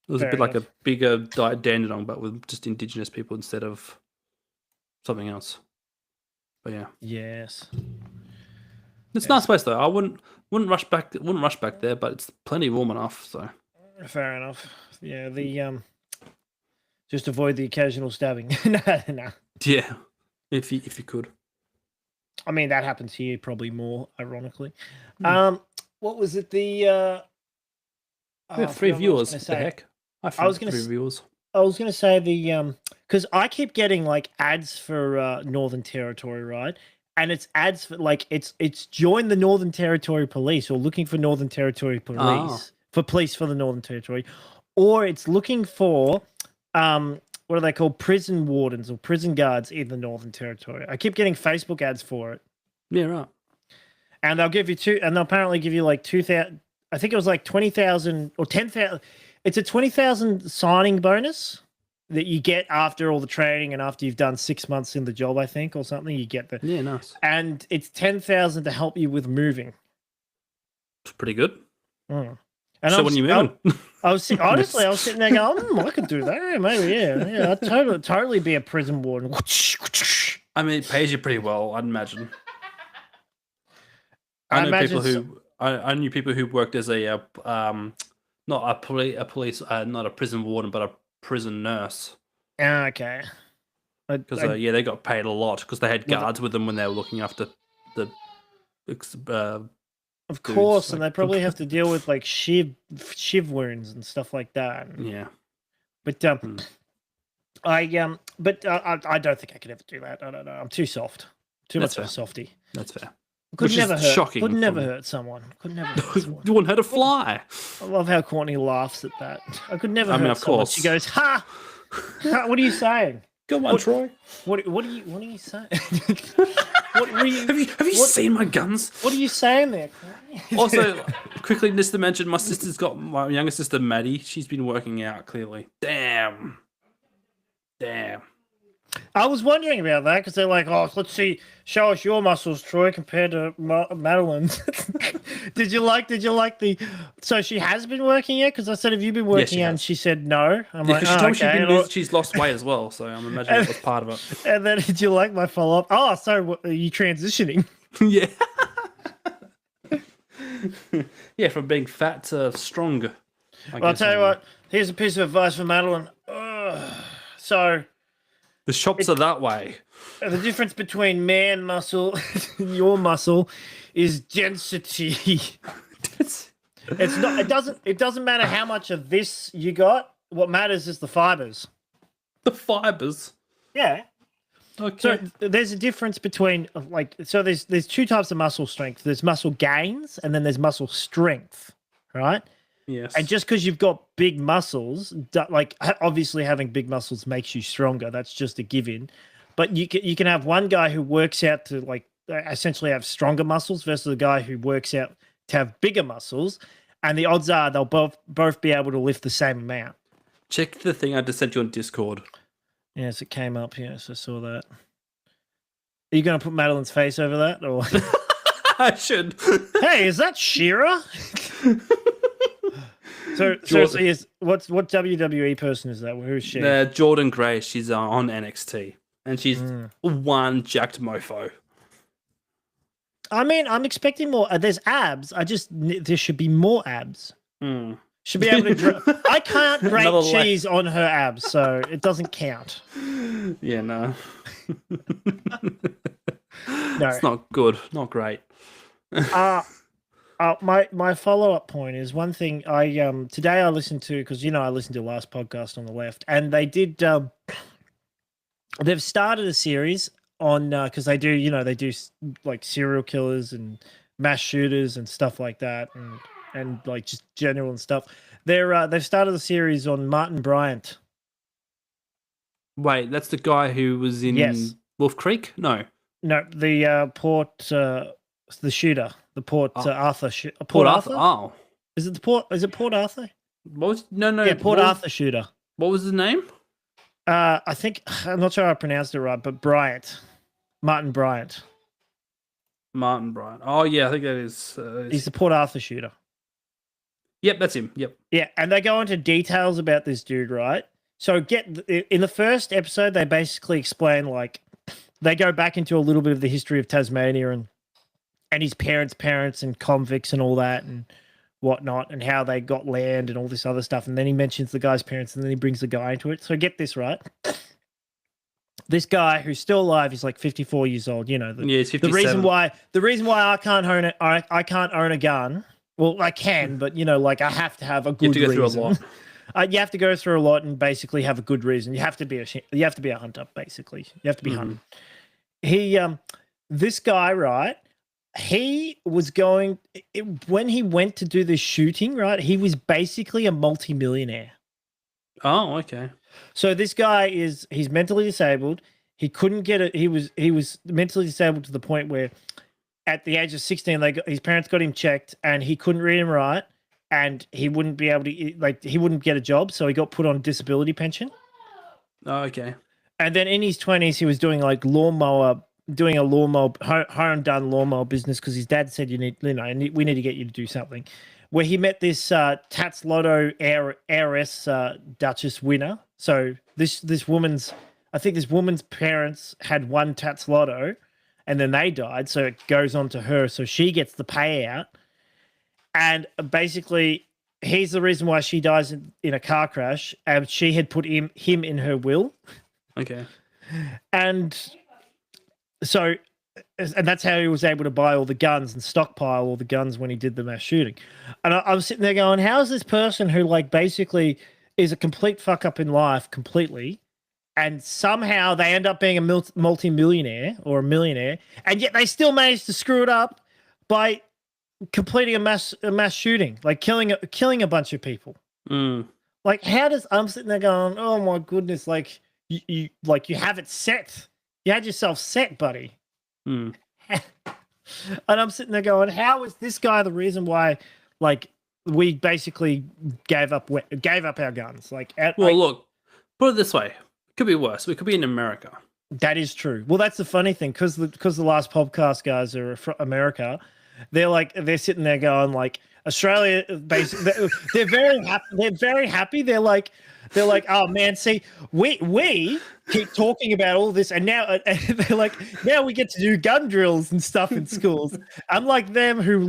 Speaker 3: was
Speaker 2: Fair
Speaker 3: a bit
Speaker 2: enough.
Speaker 3: like a bigger Dandenong, but with just indigenous people instead of something else. But yeah,
Speaker 2: Yes.
Speaker 3: it's a nice place though. I wouldn't rush back. Wouldn't rush back there, but it's plenty warm enough. So
Speaker 2: Fair enough. Yeah, the just avoid the occasional stabbing. No.
Speaker 3: yeah, if you could.
Speaker 2: I mean, that happens here probably more, ironically. What was it?
Speaker 3: We have 3 viewers. What the heck? I was going to 3 viewers.
Speaker 2: I was going to say because I keep getting like ads for Northern Territory, right? And it's ads for like it's join the Northern Territory Police or looking for Northern Territory Police for police for the Northern Territory, or it's looking for what are they called? Prison wardens or prison guards in the Northern Territory. I keep getting Facebook ads for it.
Speaker 3: Yeah, right.
Speaker 2: And they'll give you and they'll apparently give you like 2,000. I think it was like 20,000 or 10,000. It's a 20,000 signing bonus that you get after all the training and after you've done 6 months in the job, I think, or something. You get that.
Speaker 3: Yeah, nice.
Speaker 2: And it's 10,000 to help you with moving.
Speaker 3: It's pretty good.
Speaker 2: Mm. And
Speaker 3: so when you moving?
Speaker 2: I was honestly, I was sitting there going, I could do that. Yeah, maybe, yeah. I'd totally be a prison warden.
Speaker 3: I mean, it pays you pretty well, I'd imagine. I knew people who worked as a not a police, not a prison warden, but a prison nurse.
Speaker 2: Okay.
Speaker 3: Because they got paid a lot because they had guards with them when they were looking after the.
Speaker 2: Of course, and they probably have to deal with like shiv wounds and stuff like that.
Speaker 3: Yeah.
Speaker 2: But I don't think I could ever do that. I don't know. I'm too soft. Too much of a softie.
Speaker 3: That's fair.
Speaker 2: Could never hurt.
Speaker 3: Shocking.
Speaker 2: Could never hurt someone. Could never hurt someone.
Speaker 3: You want her to fly.
Speaker 2: I love how Courtney laughs at that. I could never hurt
Speaker 3: of
Speaker 2: someone.
Speaker 3: course.
Speaker 2: She goes, "Ha! What are you saying?
Speaker 3: Go on, Troy.
Speaker 2: What are you saying? What were you?
Speaker 3: Have you seen my guns?
Speaker 2: What are you saying there, Courtney?"
Speaker 3: Also, quickly, just to mention, my younger sister Maddie. She's been working out clearly. Damn.
Speaker 2: I was wondering about that because they're like, let's see, show us your muscles, Troy, compared to Madeline's. Did you like the? So she has been working out because I said, have you been working out? And she said no. I'm like,
Speaker 3: she told me she's lost weight as well, so I'm imagining that was part of it.
Speaker 2: And then did you like my follow up? Oh, so are you transitioning?
Speaker 3: Yeah. Yeah, from being fat to strong.
Speaker 2: I'll tell you what. Here's a piece of advice for Madeline. So.
Speaker 3: The shops are that way.
Speaker 2: The difference between man muscle and your muscle is density. It's not. It doesn't matter how much of this you got. What matters is the fibers.
Speaker 3: The fibers.
Speaker 2: Yeah.
Speaker 3: Okay.
Speaker 2: So there's a difference between there's 2 types of muscle strength. There's muscle gains and then there's muscle strength, right?
Speaker 3: Yes.
Speaker 2: And just because you've got big muscles, like obviously having big muscles makes you stronger. That's just a given. But you can have one guy who works out to like essentially have stronger muscles versus a guy who works out to have bigger muscles. and the odds are they'll both be able to lift the same amount.
Speaker 3: Check the thing I just sent you on Discord.
Speaker 2: Yes, it came up. Yes, I saw that. Are you going to put Madeline's face over that, or?
Speaker 3: I should.
Speaker 2: Hey, is that Shearer? so yes, what WWE person is that? Who is she?
Speaker 3: Jordan Gray. She's on NXT, and she's one jacked mofo.
Speaker 2: I mean, I'm expecting more. There's abs. There should be more abs. Should be able to. I can't grate cheese on her abs, so it doesn't count.
Speaker 3: Yeah, no.
Speaker 2: No,
Speaker 3: it's not good. Not great.
Speaker 2: My follow-up point is one thing today I listened to, because I listened to the last podcast on the left, and they did they've started a series on because they do like serial killers and mass shooters and stuff like that, and like just general and stuff. They've started a series on Martin Bryant.
Speaker 3: Wait, that's the guy who was in Wolf Creek? No,
Speaker 2: the the shooter, the Port Arthur.
Speaker 3: Port Arthur. Oh,
Speaker 2: is it the Port? Is it Port Arthur?
Speaker 3: No.
Speaker 2: Yeah, Port Arthur shooter.
Speaker 3: What was his name?
Speaker 2: I think I'm not sure I pronounced it right, but Martin Bryant.
Speaker 3: Martin Bryant. Oh yeah, I think that is.
Speaker 2: He's the Port Arthur shooter.
Speaker 3: Yep, that's him. Yep.
Speaker 2: Yeah, and they go into details about this dude, right? So in the first episode, they basically explain they go back into a little bit of the history of Tasmania and his parents and convicts and all that and whatnot, and how they got land and all this other stuff. And then he mentions the guy's parents, and then he brings the guy into it. So get this right. This guy who's still alive, he's like 54 years old. He's 57. The reason why I can't own it, I can't own a gun. Well, I can, but I have to have a good reason.
Speaker 3: You have to go through a lot.
Speaker 2: You have to go through a lot and basically have a good reason. You have to be a hunter, basically. You have to be hunting. This guy, right? He was when he went to do this shooting, right? He was basically a multi-millionaire.
Speaker 3: Oh, okay.
Speaker 2: So this guy he's mentally disabled. He couldn't get it. He was mentally disabled to the point where at the age of 16, his parents got him checked and he couldn't read and write, and he wouldn't be able to, he wouldn't get a job. So he got put on disability pension.
Speaker 3: Oh, okay.
Speaker 2: And then in his 20s, he was doing doing a home done lawnmower business because his dad said, we need to get you to do something. Where he met this Tats Lotto heiress Duchess winner. So this woman's parents had won Tats Lotto, and then they died. So it goes on to her. So she gets the payout, and basically he's the reason why she dies in a car crash. And she had put him in her will.
Speaker 3: Okay.
Speaker 2: And that's how he was able to buy all the guns and stockpile all the guns when he did the mass shooting. And I was sitting there going, how is this person who basically is a complete fuck up in life completely, and somehow they end up being a multi-millionaire or a millionaire, and yet they still manage to screw it up by completing a mass shooting, killing a bunch of people.
Speaker 3: Mm.
Speaker 2: I'm sitting there going, oh my goodness, you have it set. You had yourself set, buddy.
Speaker 3: Mm.
Speaker 2: And I'm sitting there going, how is this guy the reason why, we basically gave up our guns?
Speaker 3: Look, put it this way. It could be worse. We could be in America.
Speaker 2: That is true. Well, that's the funny thing, because the last podcast guys are from America. They're sitting there going, Australia, basically, they're very happy. They're very happy. They're like, oh man, see, we keep talking about all this, and now they're like, now we get to do gun drills and stuff in schools. Unlike them, who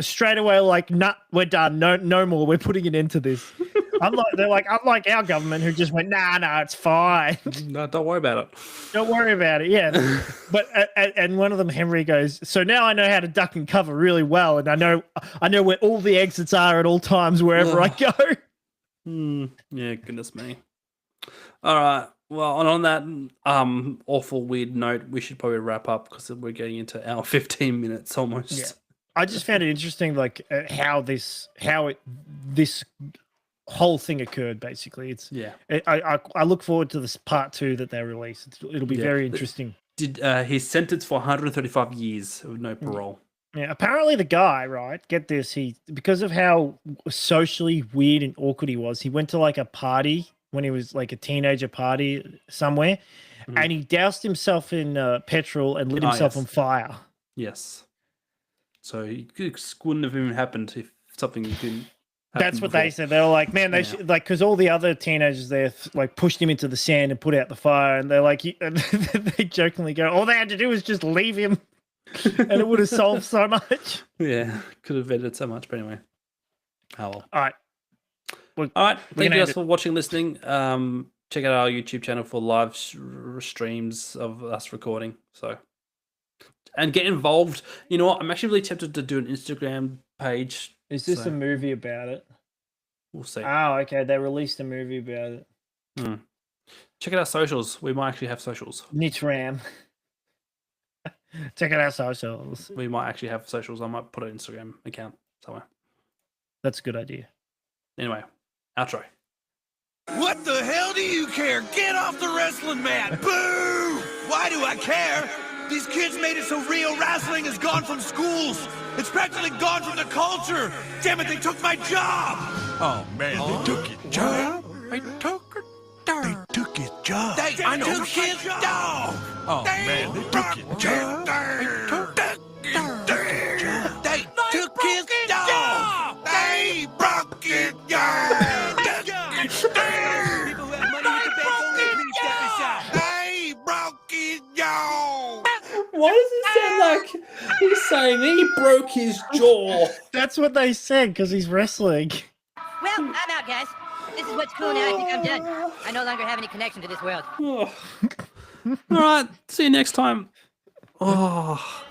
Speaker 2: straight away nah, we're done, no more, we're putting an end to this. Unlike our government, who just went, nah, it's fine.
Speaker 3: No, don't worry about it.
Speaker 2: Don't worry about it. Yeah, but and one of them, Henry, goes, so now I know how to duck and cover really well, and I know where all the exits are at all times wherever I go.
Speaker 3: Yeah, goodness me. All right. Well, and on that awful weird note, we should probably wrap up because we're getting into our 15 minutes almost.
Speaker 2: Yeah. I just found it interesting, how this whole thing occurred. Basically, I look forward to this part 2 that they release. It'll be very interesting.
Speaker 3: He's sentenced for 135 years with no parole.
Speaker 2: Yeah, apparently the guy, right? Get this, he because of how socially weird and awkward he was, he went to like a party when he was like a teenager party somewhere, and he doused himself in petrol and lit himself on fire.
Speaker 3: Yes. So it wouldn't have even happened if something didn't.
Speaker 2: That's what they said. They were like, man, they should, like, because all the other teenagers there like pushed him into the sand and put out the fire, and they're like, and they jokingly go, all they had to do was just leave him, and it would have solved so much.
Speaker 3: Yeah, could have edited so much, but anyway. Oh well.
Speaker 2: All right.
Speaker 3: All right. Thank you guys for watching, listening. Check out our YouTube channel for live streams of us recording. So, and get involved. You know what? I'm actually really tempted to do an Instagram page.
Speaker 2: Is this a movie about it?
Speaker 3: We'll see.
Speaker 2: Oh, okay. They released a movie about it.
Speaker 3: Check out our socials. We might actually have socials.
Speaker 2: Nitch Ram. Check out our socials.
Speaker 3: We might actually have socials. I might put an Instagram account somewhere.
Speaker 2: That's a good idea.
Speaker 3: Anyway, outro.
Speaker 4: What the hell do you care? Get off the wrestling mat! Boo! Why do I care? These kids made it so real wrestling is gone from schools. It's practically gone from the culture. Damn it, they took my job. Oh man, they took his job. They took his job. They took his job. Oh man, they took his job. They took his job. They took his job. They broke his job. People who have money with the bank only please step aside. They broke his job.
Speaker 3: Why does it sound like he's saying he broke his jaw?
Speaker 2: That's what they said because he's wrestling.
Speaker 1: Well, I'm out, guys. This is what's cool now. I think I'm done. I no longer have any connection to this world.
Speaker 3: All right. See you next time. Oh.